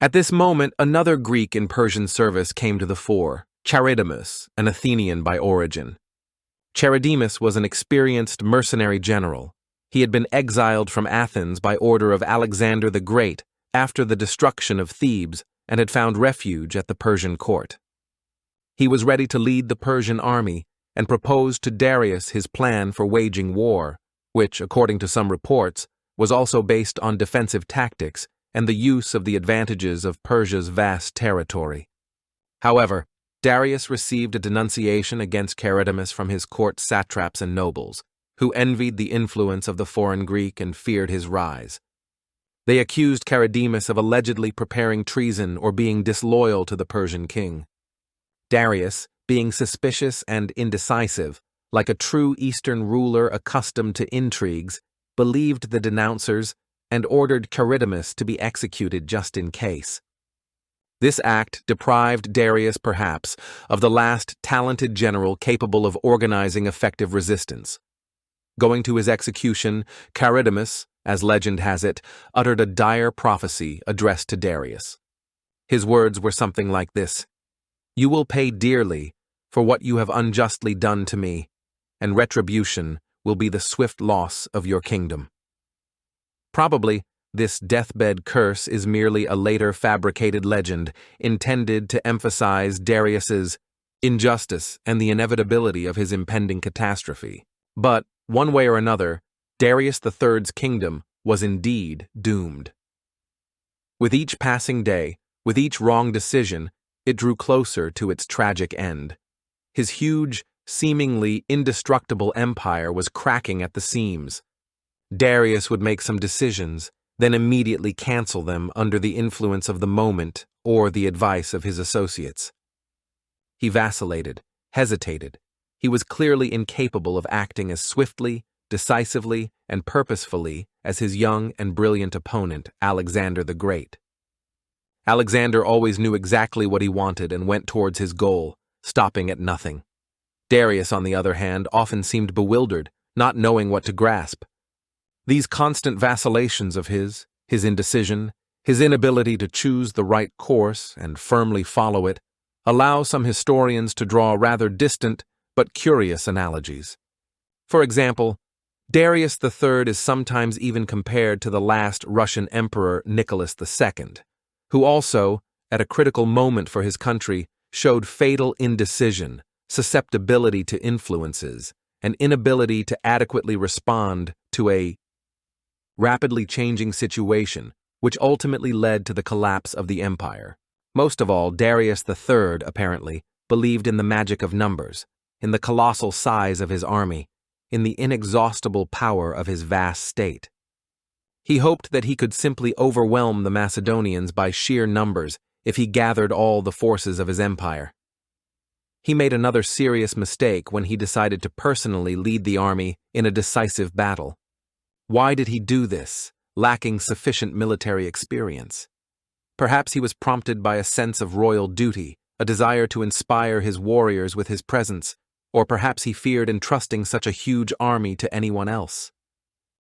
At this moment, another Greek in Persian service came to the fore, Charidemus, an Athenian by origin. Charidemus was an experienced mercenary general. He had been exiled from Athens by order of Alexander the Great after the destruction of Thebes and had found refuge at the Persian court. He was ready to lead the Persian army and proposed to Darius his plan for waging war, which, according to some reports, was also based on defensive tactics and the use of the advantages of Persia's vast territory. However, Darius received a denunciation against Charidemus from his court satraps and nobles, who envied the influence of the foreign Greek and feared his rise. They accused Charidemus of allegedly preparing treason or being disloyal to the Persian king. Darius, being suspicious and indecisive, like a true Eastern ruler accustomed to intrigues, believed the denouncers and ordered Charidemus to be executed just in case. This act deprived Darius, perhaps, of the last talented general capable of organizing effective resistance. Going to his execution, Charidemus, as legend has it, uttered a dire prophecy addressed to Darius. His words were something like this: "You will pay dearly for what you have unjustly done to me, and retribution will be the swift loss of your kingdom." Probably, this deathbed curse is merely a later fabricated legend intended to emphasize Darius's injustice and the inevitability of his impending catastrophe. But, one way or another, Darius III's kingdom was indeed doomed. With each passing day, with each wrong decision, it drew closer to its tragic end. His huge, seemingly indestructible empire was cracking at the seams. Darius would make some decisions, then immediately cancel them under the influence of the moment or the advice of his associates. He vacillated, hesitated. He was clearly incapable of acting as swiftly, decisively, and purposefully as his young and brilliant opponent, Alexander the Great. Alexander always knew exactly what he wanted and went towards his goal, stopping at nothing. Darius, on the other hand, often seemed bewildered, not knowing what to grasp. These constant vacillations of his indecision, his inability to choose the right course and firmly follow it, allow some historians to draw rather distant but curious analogies. For example, Darius III is sometimes even compared to the last Russian emperor Nicholas II, who also, at a critical moment for his country, showed fatal indecision, susceptibility to influences, and inability to adequately respond to a rapidly changing situation, which ultimately led to the collapse of the empire. Most of all, Darius III, apparently, believed in the magic of numbers, in the colossal size of his army, in the inexhaustible power of his vast state. He hoped that he could simply overwhelm the Macedonians by sheer numbers if he gathered all the forces of his empire. He made another serious mistake when he decided to personally lead the army in a decisive battle. Why did he do this, lacking sufficient military experience? Perhaps he was prompted by a sense of royal duty, a desire to inspire his warriors with his presence, or perhaps he feared entrusting such a huge army to anyone else.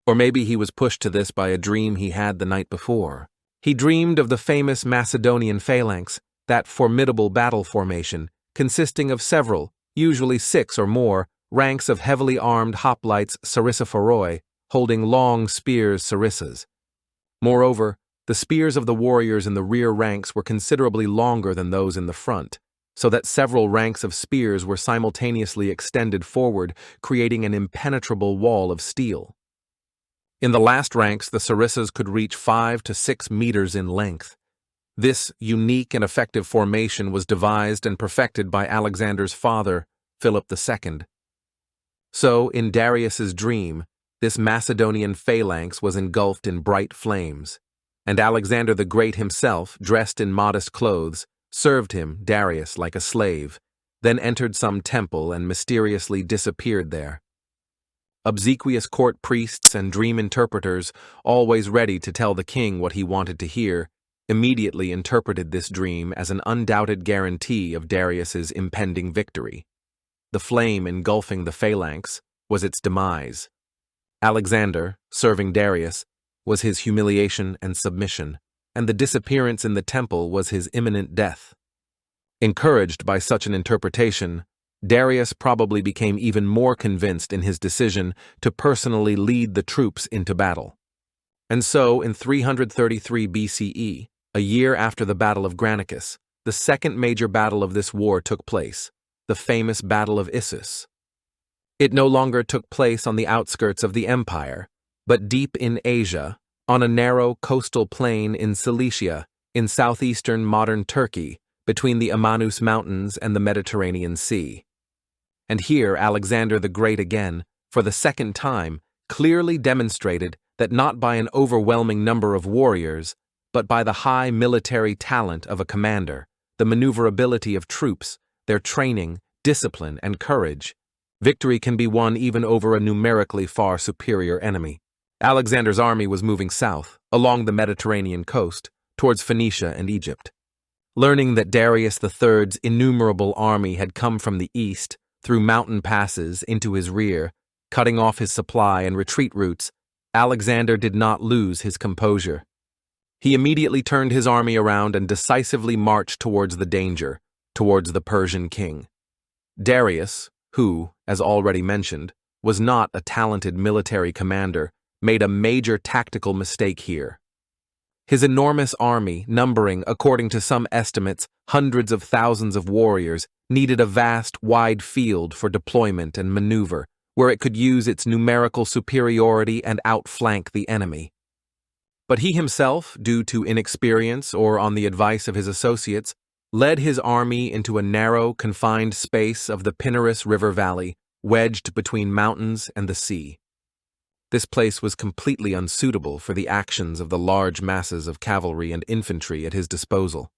Or maybe he was pushed to this by a dream he had the night before. He dreamed of the famous Macedonian phalanx, that formidable battle formation, consisting of several, usually 6 or more, ranks of heavily armed hoplites sarissaphorai, holding long spears sarissas. Moreover, the spears of the warriors in the rear ranks were considerably longer than those in the front, so that several ranks of spears were simultaneously extended forward, creating an impenetrable wall of steel. In the last ranks, the sarissas could reach 5 to 6 meters in length. This unique and effective formation was devised and perfected by Alexander's father, Philip II. So, in Darius's dream, this Macedonian phalanx was engulfed in bright flames, and Alexander the Great himself, dressed in modest clothes, served him, Darius, like a slave, then entered some temple and mysteriously disappeared there. Obsequious court priests and dream interpreters, always ready to tell the king what he wanted to hear, immediately interpreted this dream as an undoubted guarantee of Darius's impending victory. The flame engulfing the phalanx was its demise. Alexander, serving Darius, was his humiliation and submission, and the disappearance in the temple was his imminent death. Encouraged by such an interpretation, Darius probably became even more convinced in his decision to personally lead the troops into battle. And so, in 333 BCE, a year after the Battle of Granicus, the second major battle of this war took place, the famous Battle of Issus. It no longer took place on the outskirts of the empire, but deep in Asia, on a narrow coastal plain in Cilicia, in southeastern modern Turkey, between the Amanus Mountains and the Mediterranean Sea. And here Alexander the Great again, for the second time, clearly demonstrated that not by an overwhelming number of warriors, but by the high military talent of a commander, the maneuverability of troops, their training, discipline, and courage, victory can be won even over a numerically far superior enemy. Alexander's army was moving south, along the Mediterranean coast, towards Phoenicia and Egypt. Learning that Darius III's innumerable army had come from the east, through mountain passes into his rear, cutting off his supply and retreat routes, Alexander did not lose his composure. He immediately turned his army around and decisively marched towards the danger, towards the Persian king. Darius, who, as already mentioned, was not a talented military commander, made a major tactical mistake here. His enormous army, numbering, according to some estimates, hundreds of thousands of warriors, needed a vast, wide field for deployment and maneuver, where it could use its numerical superiority and outflank the enemy. But he himself, due to inexperience or on the advice of his associates, led his army into a narrow, confined space of the Pinarus River Valley, wedged between mountains and the sea. This place was completely unsuitable for the actions of the large masses of cavalry and infantry at his disposal.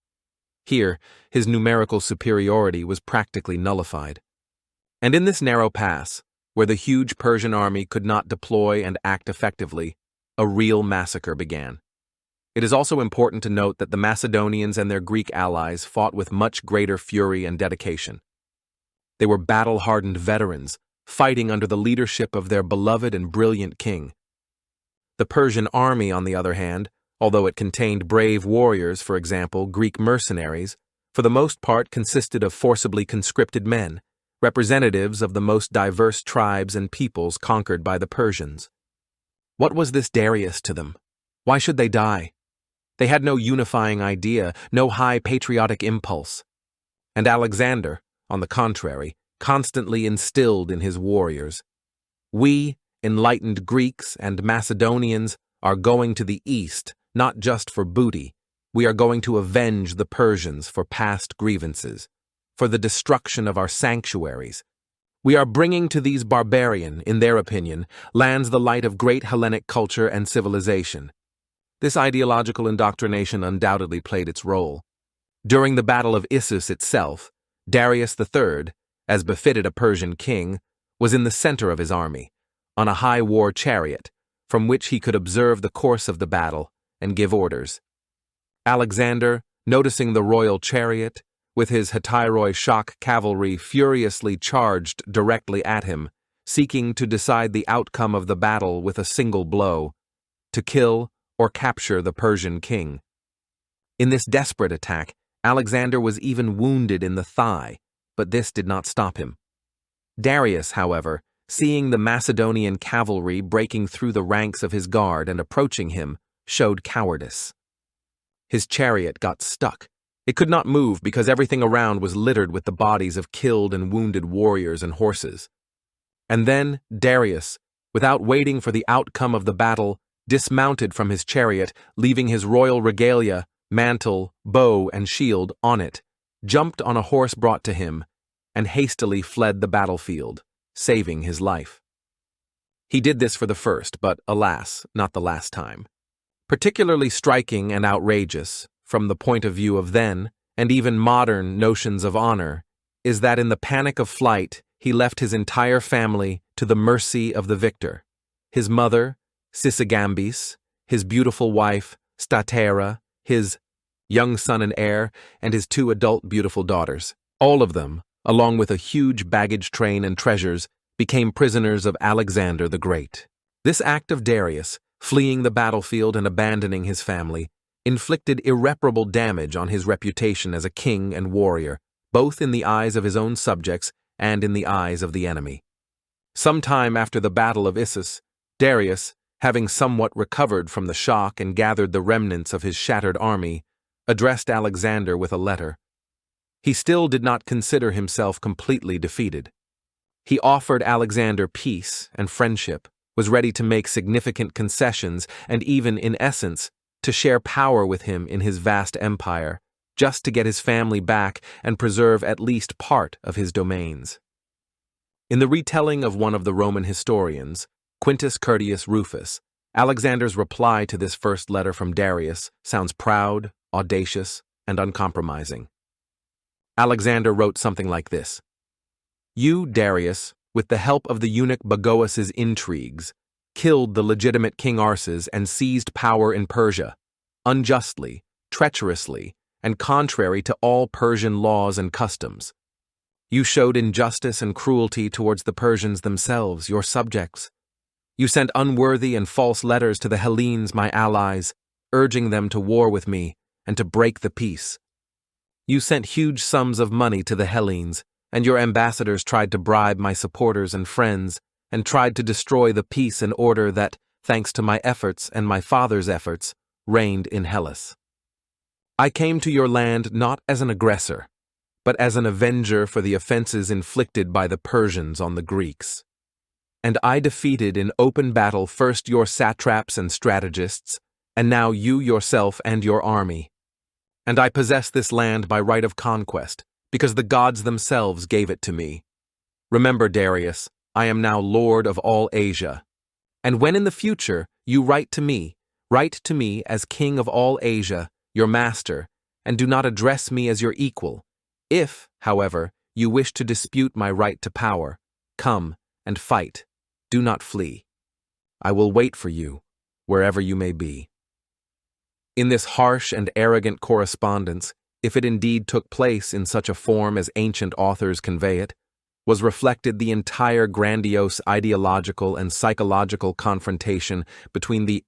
Here, his numerical superiority was practically nullified. And in this narrow pass, where the huge Persian army could not deploy and act effectively, a real massacre began. It is also important to note that the Macedonians and their Greek allies fought with much greater fury and dedication. They were battle-hardened veterans, fighting under the leadership of their beloved and brilliant king. The Persian army, on the other hand, although it contained brave warriors, for example, Greek mercenaries, for the most part consisted of forcibly conscripted men, representatives of the most diverse tribes and peoples conquered by the Persians. What was this Darius to them? Why should they die? They had no unifying idea, no high patriotic impulse. And Alexander, on the contrary, constantly instilled in his warriors. We, enlightened Greeks and Macedonians, are going to the east, not just for booty. We are going to avenge the Persians for past grievances, for the destruction of our sanctuaries. We are bringing to these barbarian, in their opinion, lands the light of great Hellenic culture and civilization. This ideological indoctrination undoubtedly played its role. During the Battle of Issus itself, Darius III, as befitted a Persian king, was in the center of his army, on a high war chariot, from which he could observe the course of the battle and give orders. Alexander, noticing the royal chariot, with his Hetairoi shock cavalry furiously charged directly at him, seeking to decide the outcome of the battle with a single blow, to kill or capture the Persian king. In this desperate attack, Alexander was even wounded in the thigh, but this did not stop him. Darius, however, seeing the Macedonian cavalry breaking through the ranks of his guard and approaching him, showed cowardice. His chariot got stuck. It could not move because everything around was littered with the bodies of killed and wounded warriors and horses. And then Darius, without waiting for the outcome of the battle, dismounted from his chariot, leaving his royal regalia, mantle, bow, and shield on it, jumped on a horse brought to him, and hastily fled the battlefield, saving his life. He did this for the first, but alas, not the last time. Particularly striking and outrageous, from the point of view of then, and even modern notions of honor, is that in the panic of flight, he left his entire family to the mercy of the victor. His mother, Sisygambis, his beautiful wife, Statera, his young son and heir, and his 2 adult beautiful daughters. All of them, along with a huge baggage train and treasures, became prisoners of Alexander the Great. This act of Darius, fleeing the battlefield and abandoning his family, inflicted irreparable damage on his reputation as a king and warrior, both in the eyes of his own subjects and in the eyes of the enemy. Some time after the Battle of Issus, Darius, having somewhat recovered from the shock and gathered the remnants of his shattered army, addressed Alexander with a letter. He still did not consider himself completely defeated. He offered Alexander peace and friendship, was ready to make significant concessions, and even, in essence, to share power with him in his vast empire, just to get his family back and preserve at least part of his domains. In the retelling of one of the Roman historians, Quintus Curtius Rufus, Alexander's reply to this first letter from Darius sounds proud, audacious, and uncompromising. Alexander wrote something like this: "You, Darius, with the help of the eunuch Bagoas's intrigues, killed the legitimate King Arses and seized power in Persia, unjustly, treacherously, and contrary to all Persian laws and customs. You showed injustice and cruelty towards the Persians themselves, your subjects. You sent unworthy and false letters to the Hellenes, my allies, urging them to war with me and to break the peace. You sent huge sums of money to the Hellenes, and your ambassadors tried to bribe my supporters and friends, and tried to destroy the peace and order that, thanks to my efforts and my father's efforts, reigned in Hellas. I came to your land not as an aggressor, but as an avenger for the offenses inflicted by the Persians on the Greeks. And I defeated in open battle first your satraps and strategists, and now you yourself and your army. And I possess this land by right of conquest, because the gods themselves gave it to me. Remember, Darius, I am now lord of all Asia. And when in the future you write to me as king of all Asia, your master, and do not address me as your equal. If, however, you wish to dispute my right to power, come and fight. Do not flee. I will wait for you, wherever you may be. In this harsh and arrogant correspondence, if it indeed took place in such a form as ancient authors convey it, was reflected the entire grandiose ideological and psychological confrontation between the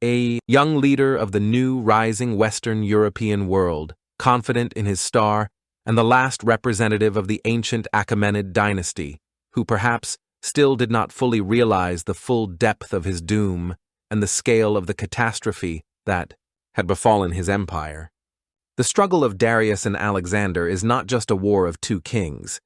young leader of the new rising Western European world, confident in his star, and the last representative of the ancient Achaemenid dynasty, who perhaps still did not fully realize the full depth of his doom and the scale of the catastrophe that had befallen his empire. The struggle of Darius and Alexander is not just a war of two kings.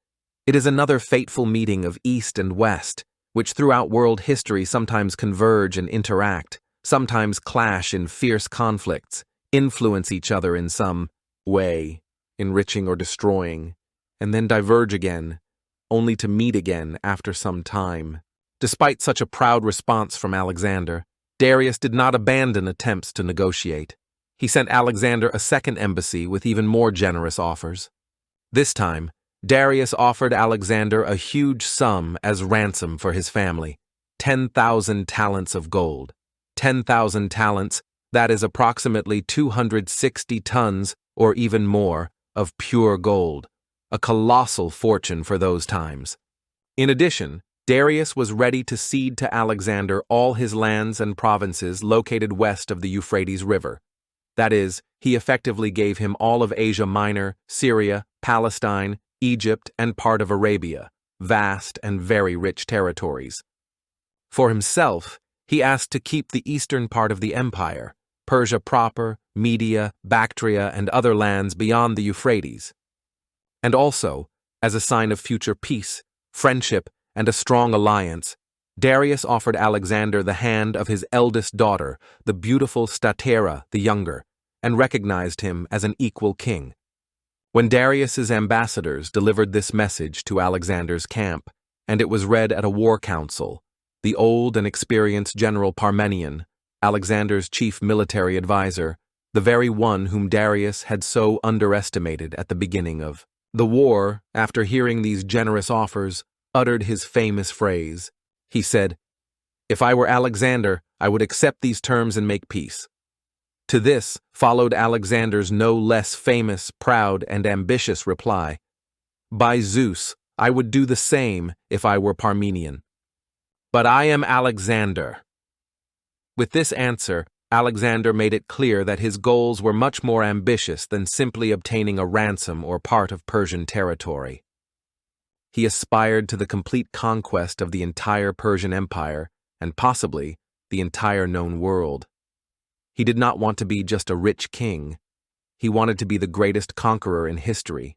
It is another fateful meeting of East and West, which throughout world history sometimes converge and interact, sometimes clash in fierce conflicts, influence each other in some way, enriching or destroying, and then diverge again, only to meet again after some time. Despite such a proud response from Alexander, Darius did not abandon attempts to negotiate. He sent Alexander a second embassy with even more generous offers. This time, Darius offered Alexander a huge sum as ransom for his family, 10,000 talents of gold. 10,000 talents, that is approximately 260 tons or even more of pure gold, a colossal fortune for those times. In addition, Darius was ready to cede to Alexander all his lands and provinces located west of the Euphrates River. That is, he effectively gave him all of Asia Minor, Syria, Palestine, Egypt, and part of Arabia, vast and very rich territories. For himself, he asked to keep the eastern part of the empire, Persia proper, Media, Bactria, and other lands beyond the Euphrates. And also, as a sign of future peace, friendship, and a strong alliance, Darius offered Alexander the hand of his eldest daughter, the beautiful Statera the younger, and recognized him as an equal king. When Darius's ambassadors delivered this message to Alexander's camp, and it was read at a war council, the old and experienced General Parmenion, Alexander's chief military advisor, the very one whom Darius had so underestimated at the beginning of the war, after hearing these generous offers, uttered his famous phrase. He said, "If I were Alexander, I would accept these terms and make peace." To this followed Alexander's no less famous, proud, and ambitious reply, "By Zeus, I would do the same if I were Parmenion. But I am Alexander." With this answer, Alexander made it clear that his goals were much more ambitious than simply obtaining a ransom or part of Persian territory. He aspired to the complete conquest of the entire Persian Empire and possibly the entire known world. He did not want to be just a rich king. He wanted to be the greatest conqueror in history.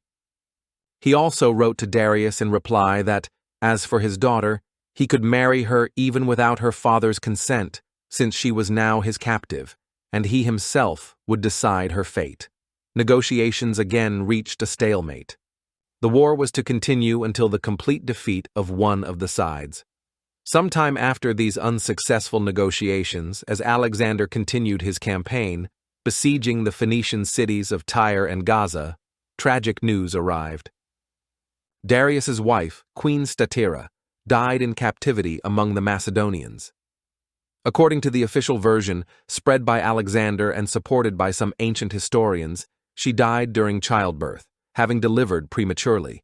He also wrote to Darius in reply that, as for his daughter, he could marry her even without her father's consent, since she was now his captive, and he himself would decide her fate. Negotiations again reached a stalemate. The war was to continue until the complete defeat of one of the sides. Sometime after these unsuccessful negotiations, as Alexander continued his campaign, besieging the Phoenician cities of Tyre and Gaza, tragic news arrived. Darius's wife, Queen Statera, died in captivity among the Macedonians. According to the official version, spread by Alexander and supported by some ancient historians, she died during childbirth, having delivered prematurely.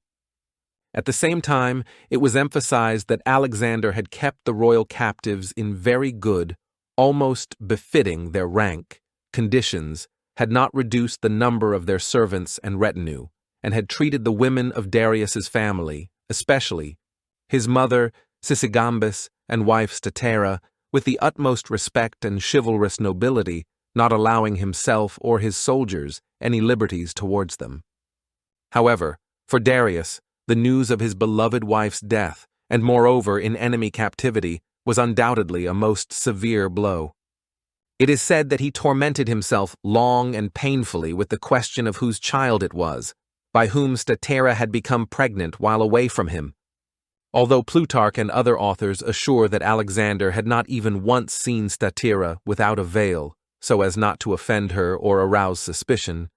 At the same time, it was emphasized that Alexander had kept the royal captives in very good, almost befitting their rank, conditions, had not reduced the number of their servants and retinue, and had treated the women of Darius's family, especially his mother, Sisigambis, and wife Statera, with the utmost respect and chivalrous nobility, not allowing himself or his soldiers any liberties towards them. However, for Darius, the news of his beloved wife's death, and moreover in enemy captivity, was undoubtedly a most severe blow. It is said that he tormented himself long and painfully with the question of whose child it was, by whom Statera had become pregnant while away from him. Although Plutarch and other authors assure that Alexander had not even once seen Statera without a veil, so as not to offend her or arouse suspicion,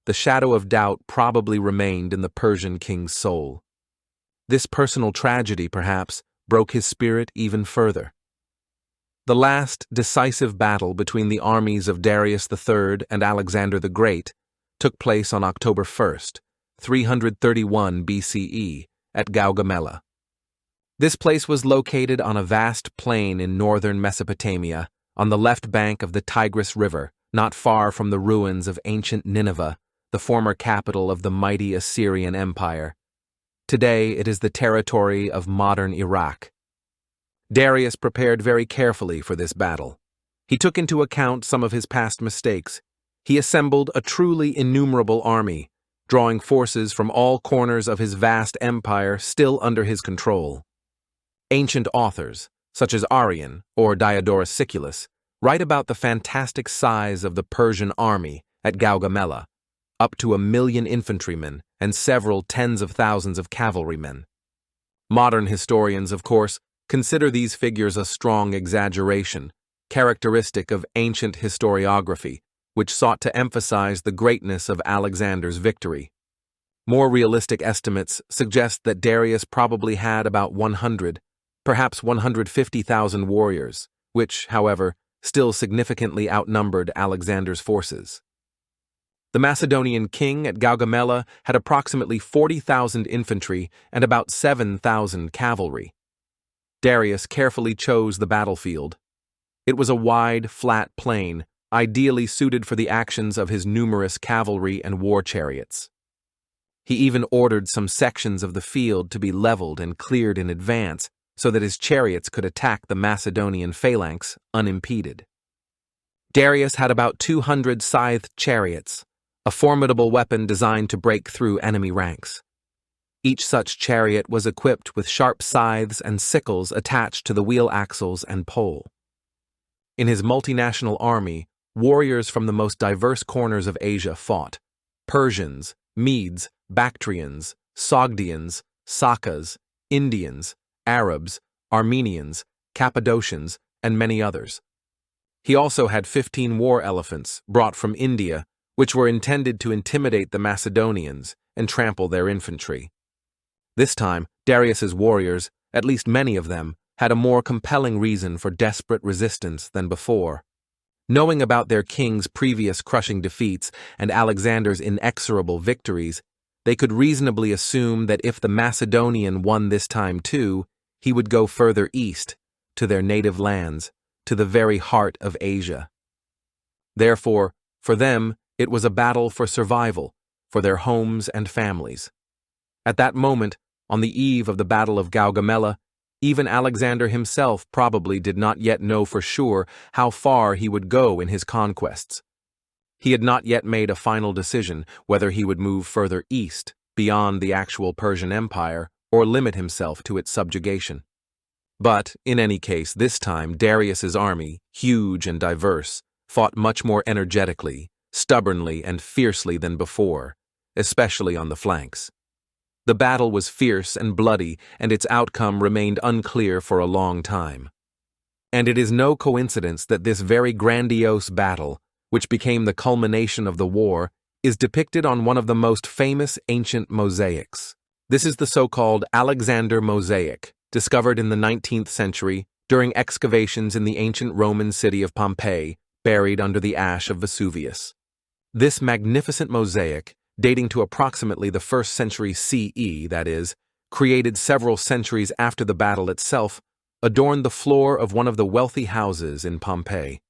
the shadow of doubt probably remained in the Persian king's soul. This personal tragedy, perhaps, broke his spirit even further. The last decisive battle between the armies of Darius III and Alexander the Great took place on October 1st, 331 BCE, at Gaugamela. This place was located on a vast plain in northern Mesopotamia, on the left bank of the Tigris River, not far from the ruins of ancient Nineveh, the former capital of the mighty Assyrian Empire. Today it is the territory of modern Iraq. Darius prepared very carefully for this battle. He took into account some of his past mistakes. He assembled a truly innumerable army, drawing forces from all corners of his vast empire still under his control. Ancient authors, such as Arrian or Diodorus Siculus, write about the fantastic size of the Persian army at Gaugamela, up to 1 million infantrymen and several tens of thousands of cavalrymen. Modern historians, of course, consider these figures a strong exaggeration, characteristic of ancient historiography, which sought to emphasize the greatness of Alexander's victory. More realistic estimates suggest that Darius probably had about 100, perhaps 150,000 warriors, which, however, still significantly outnumbered Alexander's forces. The Macedonian king at Gaugamela had approximately 40,000 infantry and about 7,000 cavalry. Darius carefully chose the battlefield. It was a wide, flat plain, ideally suited for the actions of his numerous cavalry and war chariots. He even ordered some sections of the field to be leveled and cleared in advance so that his chariots could attack the Macedonian phalanx unimpeded. Darius had about 200 scythed chariots, a formidable weapon designed to break through enemy ranks. Each such chariot was equipped with sharp scythes and sickles attached to the wheel axles and pole. In his multinational army, warriors from the most diverse corners of Asia fought: Persians, Medes, Bactrians, Sogdians, Sakas, Indians, Arabs, Armenians, Cappadocians, and many others. He also had 15 war elephants brought from India, which were intended to intimidate the Macedonians and trample their infantry. This time, Darius's warriors, at least many of them, had a more compelling reason for desperate resistance than before. Knowing about their king's previous crushing defeats and Alexander's inexorable victories, they could reasonably assume that if the Macedonian won this time too, he would go further east, to their native lands, to the very heart of Asia. Therefore, for them, it was a battle for survival, for their homes and families. At that moment, on the eve of the Battle of Gaugamela, even Alexander himself probably did not yet know for sure how far he would go in his conquests. He had not yet made a final decision whether he would move further east, beyond the actual Persian Empire, or limit himself to its subjugation. But, in any case, this time Darius's army, huge and diverse, fought much more energetically, stubbornly and fiercely than before, especially on the flanks. The battle was fierce and bloody, and its outcome remained unclear for a long time. And it is no coincidence that this very grandiose battle, which became the culmination of the war, is depicted on one of the most famous ancient mosaics. This is the so-called Alexander mosaic, discovered in the 19th century during excavations in the ancient Roman city of Pompeii, buried under the ash of Vesuvius. This magnificent mosaic, dating to approximately the 1st century CE, that is, created several centuries after the battle itself, adorned the floor of one of the wealthy houses in Pompeii.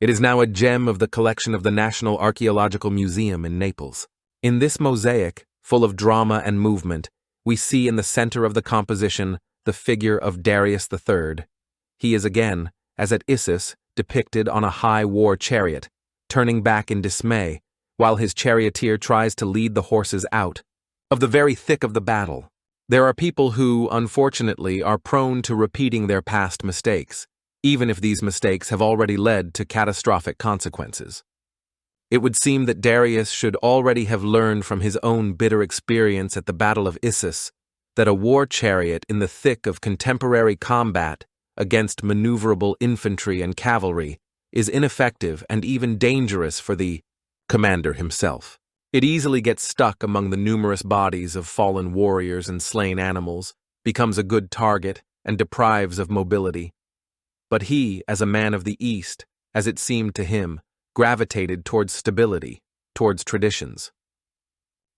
It is now a gem of the collection of the National Archaeological Museum in Naples. In this mosaic, full of drama and movement, we see in the center of the composition the figure of Darius III. He is again, as at Issus, depicted on a high war chariot, turning back in dismay, while his charioteer tries to lead the horses out of the very thick of the battle. There are people who, unfortunately, are prone to repeating their past mistakes, even if these mistakes have already led to catastrophic consequences. It would seem that Darius should already have learned from his own bitter experience at the Battle of Issus that a war chariot in the thick of contemporary combat against maneuverable infantry and cavalry is ineffective and even dangerous for the commander himself. It easily gets stuck among the numerous bodies of fallen warriors and slain animals, becomes a good target, and deprives of mobility. But he, as a man of the East, as it seemed to him, gravitated towards stability, towards traditions.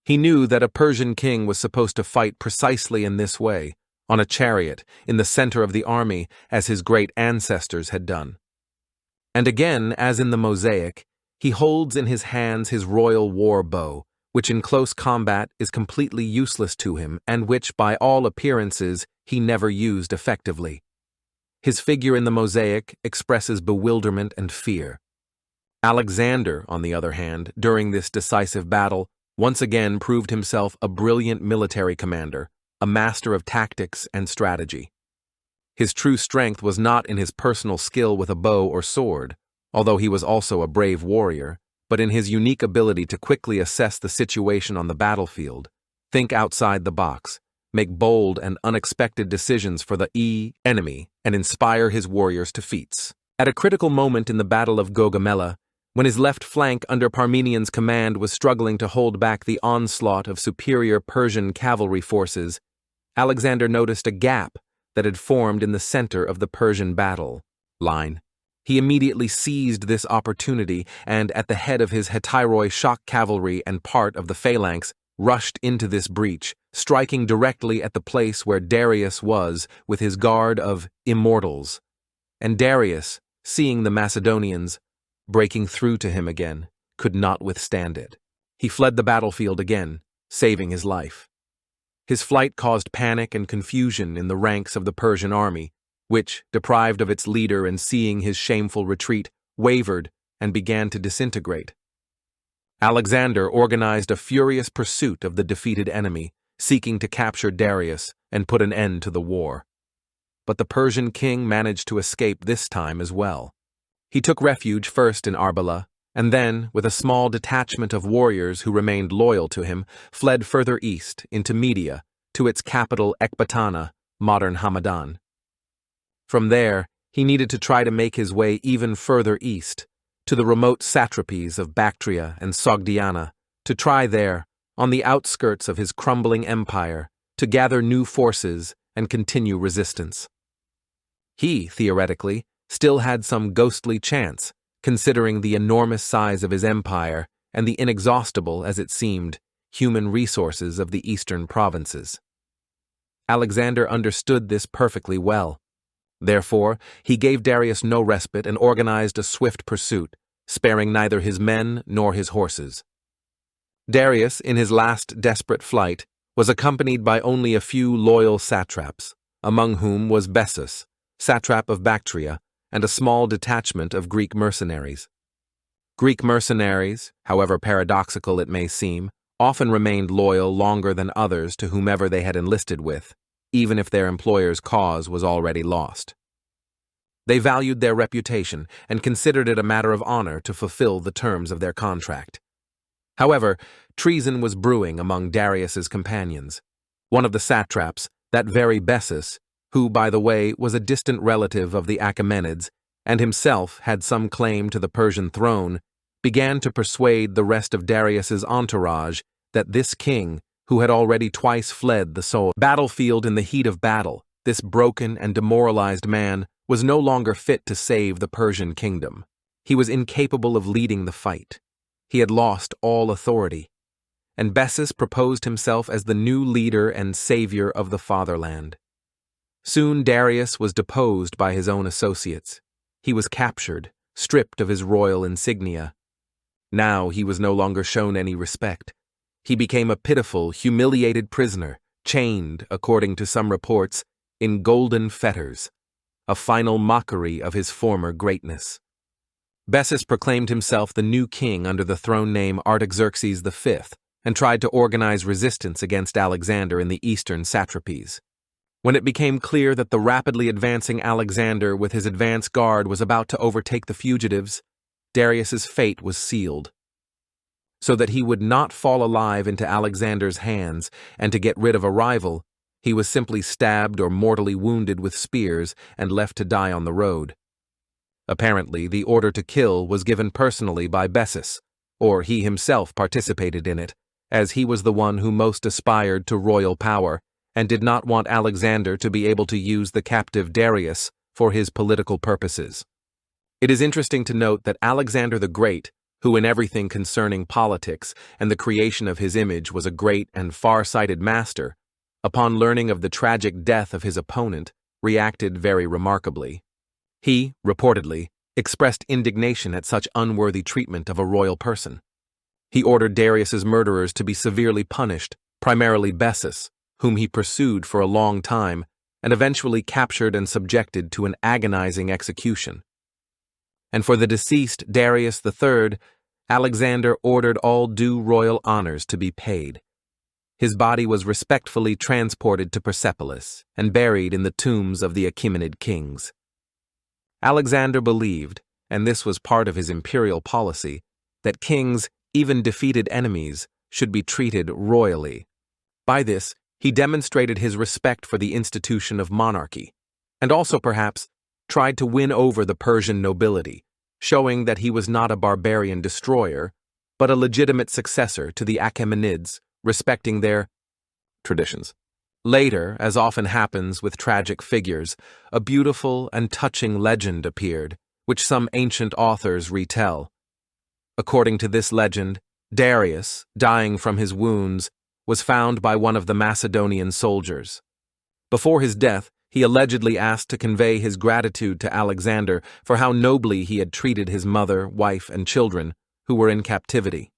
He knew that a Persian king was supposed to fight precisely in this way, on a chariot, in the center of the army, as his great ancestors had done. And again, as in the mosaic, he holds in his hands his royal war bow, which in close combat is completely useless to him and which, by all appearances, he never used effectively. His figure in the mosaic expresses bewilderment and fear. Alexander, on the other hand, during this decisive battle, once again proved himself a brilliant military commander, a master of tactics and strategy. His true strength was not in his personal skill with a bow or sword, although he was also a brave warrior, but in his unique ability to quickly assess the situation on the battlefield, think outside the box, make bold and unexpected decisions for the enemy, and inspire his warriors to feats. At a critical moment in the Battle of Gaugamela, when his left flank under Parmenian's command was struggling to hold back the onslaught of superior Persian cavalry forces, Alexander noticed a gap that had formed in the center of the Persian battle line. He immediately seized this opportunity and, at the head of his Hetyroi shock cavalry and part of the phalanx, rushed into this breach, striking directly at the place where Darius was with his guard of immortals. And Darius, seeing the Macedonians breaking through to him again, could not withstand it. He fled the battlefield again, saving his life. His flight caused panic and confusion in the ranks of the Persian army, which, deprived of its leader and seeing his shameful retreat, wavered and began to disintegrate. Alexander organized a furious pursuit of the defeated enemy, seeking to capture Darius and put an end to the war. But the Persian king managed to escape this time as well. He took refuge first in Arbela, and then, with a small detachment of warriors who remained loyal to him, fled further east into Media, to its capital Ecbatana, modern Hamadan. From there, he needed to try to make his way even further east, to the remote satrapies of Bactria and Sogdiana, to try there, on the outskirts of his crumbling empire, to gather new forces and continue resistance. He, theoretically, still had some ghostly chance, considering the enormous size of his empire and the inexhaustible, as it seemed, human resources of the eastern provinces. Alexander understood this perfectly well. Therefore, he gave Darius no respite and organized a swift pursuit, sparing neither his men nor his horses. Darius, in his last desperate flight, was accompanied by only a few loyal satraps, among whom was Bessus, satrap of Bactria, and a small detachment of Greek mercenaries. Greek mercenaries, however paradoxical it may seem, often remained loyal longer than others to whomever they had enlisted with, even if their employer's cause was already lost. They valued their reputation and considered it a matter of honor to fulfill the terms of their contract. However, treason was brewing among Darius's companions. One of the satraps, that very Bessus, who, by the way, was a distant relative of the Achaemenids, and himself had some claim to the Persian throne, began to persuade the rest of Darius's entourage that this king, who had already twice fled the battlefield in the heat of battle, this broken and demoralized man, was no longer fit to save the Persian kingdom. He was incapable of leading the fight. he had lost all authority, and Bessus proposed himself as the new leader and savior of the fatherland. Soon Darius was deposed by his own associates. He was captured, stripped of his royal insignia. Now he was no longer shown any respect. He became a pitiful, humiliated prisoner, chained, according to some reports, in golden fetters, a final mockery of his former greatness. Bessus proclaimed himself the new king under the throne name Artaxerxes V and tried to organize resistance against Alexander in the eastern satrapies. When it became clear that the rapidly advancing Alexander with his advance guard was about to overtake the fugitives, Darius's fate was sealed. So that he would not fall alive into Alexander's hands and to get rid of a rival, he was simply stabbed or mortally wounded with spears and left to die on the road. Apparently, the order to kill was given personally by Bessus, or he himself participated in it, as he was the one who most aspired to royal power and did not want Alexander to be able to use the captive Darius for his political purposes. It is interesting to note that Alexander the Great, who in everything concerning politics and the creation of his image was a great and far-sighted master, upon learning of the tragic death of his opponent, reacted very remarkably. He, reportedly, expressed indignation at such unworthy treatment of a royal person. He ordered Darius's murderers to be severely punished, primarily Bessus, whom he pursued for a long time and eventually captured and subjected to an agonizing execution. And for the deceased Darius III, Alexander ordered all due royal honors to be paid. His body was respectfully transported to Persepolis and buried in the tombs of the Achaemenid kings. Alexander believed, and this was part of his imperial policy, that kings, even defeated enemies, should be treated royally. By this, he demonstrated his respect for the institution of monarchy, and also perhaps tried to win over the Persian nobility, showing that he was not a barbarian destroyer, but a legitimate successor to the Achaemenids, respecting their traditions. Later, as often happens with tragic figures, a beautiful and touching legend appeared, which some ancient authors retell. According to this legend, Darius, dying from his wounds, was found by one of the Macedonian soldiers. Before his death, he allegedly asked to convey his gratitude to Alexander for how nobly he had treated his mother, wife, and children, who were in captivity.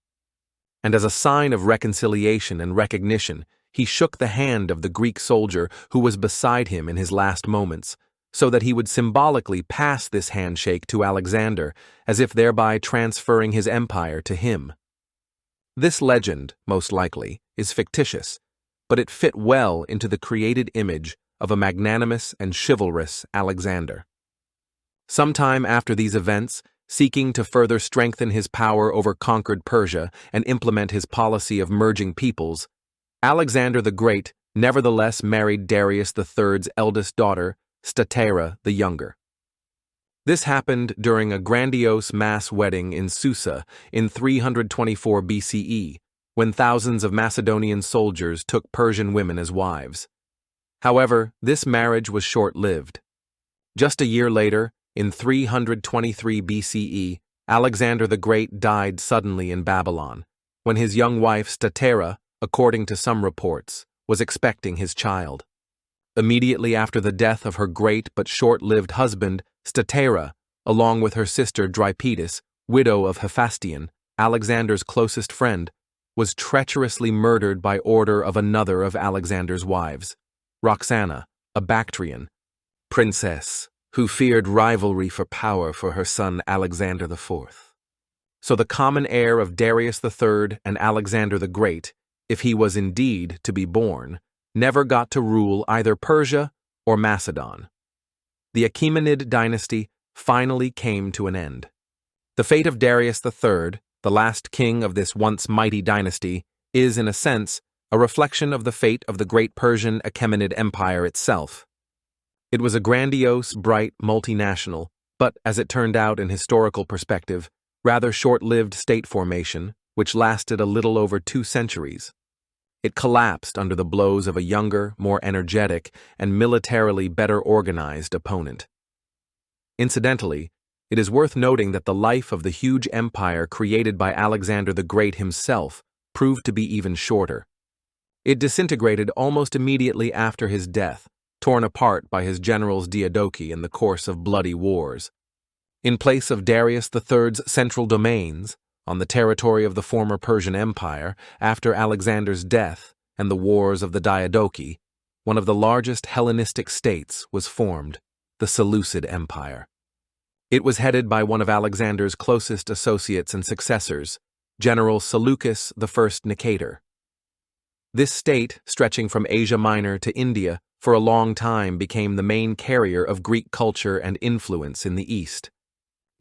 And as a sign of reconciliation and recognition, he shook the hand of the Greek soldier who was beside him in his last moments, so that he would symbolically pass this handshake to Alexander, as if thereby transferring his empire to him. This legend, most likely, is fictitious, but it fit well into the created image of a magnanimous and chivalrous Alexander. Sometime after these events, seeking to further strengthen his power over conquered Persia and implement his policy of merging peoples, Alexander the Great nevertheless married Darius III's eldest daughter, Statera the Younger. This happened during a grandiose mass wedding in Susa in 324 BCE, when thousands of Macedonian soldiers took Persian women as wives. However, this marriage was short-lived. Just a year later, in 323 BCE, Alexander the Great died suddenly in Babylon, when his young wife Statera, according to some reports, was expecting his child. Immediately after the death of her great but short-lived husband, Statera, along with her sister Drypetis, widow of Hephaestion, Alexander's closest friend, was treacherously murdered by order of another of Alexander's wives, Roxana, a Bactrian princess, who feared rivalry for power for her son Alexander IV. So the common heir of Darius III and Alexander the Great, if he was indeed to be born, never got to rule either Persia or Macedon. The Achaemenid dynasty finally came to an end. The fate of Darius III, the last king of this once mighty dynasty, is, in a sense, a reflection of the fate of the great Persian Achaemenid Empire itself. It was a grandiose, bright, multinational, but, as it turned out in historical perspective, rather short-lived state formation, which lasted a little over 2 centuries. It collapsed under the blows of a younger, more energetic, and militarily better organized opponent. Incidentally, It is worth noting that the life of the huge empire created by Alexander the Great himself proved to be even shorter. It disintegrated almost immediately after his death, torn apart by his generals Diadochi in the course of bloody wars. In place of Darius III's central domains, on the territory of the former Persian Empire, after Alexander's death and the wars of the Diadochi, one of the largest Hellenistic states was formed, the Seleucid Empire. It was headed by one of Alexander's closest associates and successors, General Seleucus I Nicator. This state, stretching from Asia Minor to India, for a long time became the main carrier of Greek culture and influence in the East.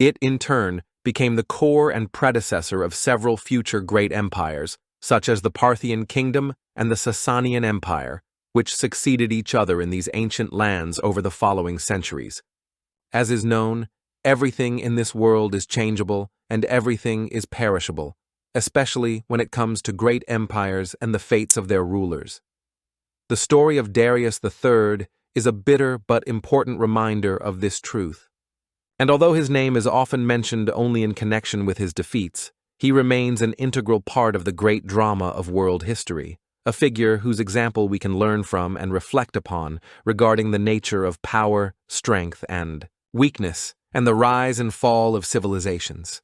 It, in turn, became the core and predecessor of several future great empires, such as the Parthian Kingdom and the Sasanian Empire, which succeeded each other in these ancient lands over the following centuries. As is known, everything in this world is changeable and everything is perishable, especially when it comes to great empires and the fates of their rulers. The story of Darius III is a bitter but important reminder of this truth. And although his name is often mentioned only in connection with his defeats, he remains an integral part of the great drama of world history, a figure whose example we can learn from and reflect upon regarding the nature of power, strength, and weakness, and the rise and fall of civilizations.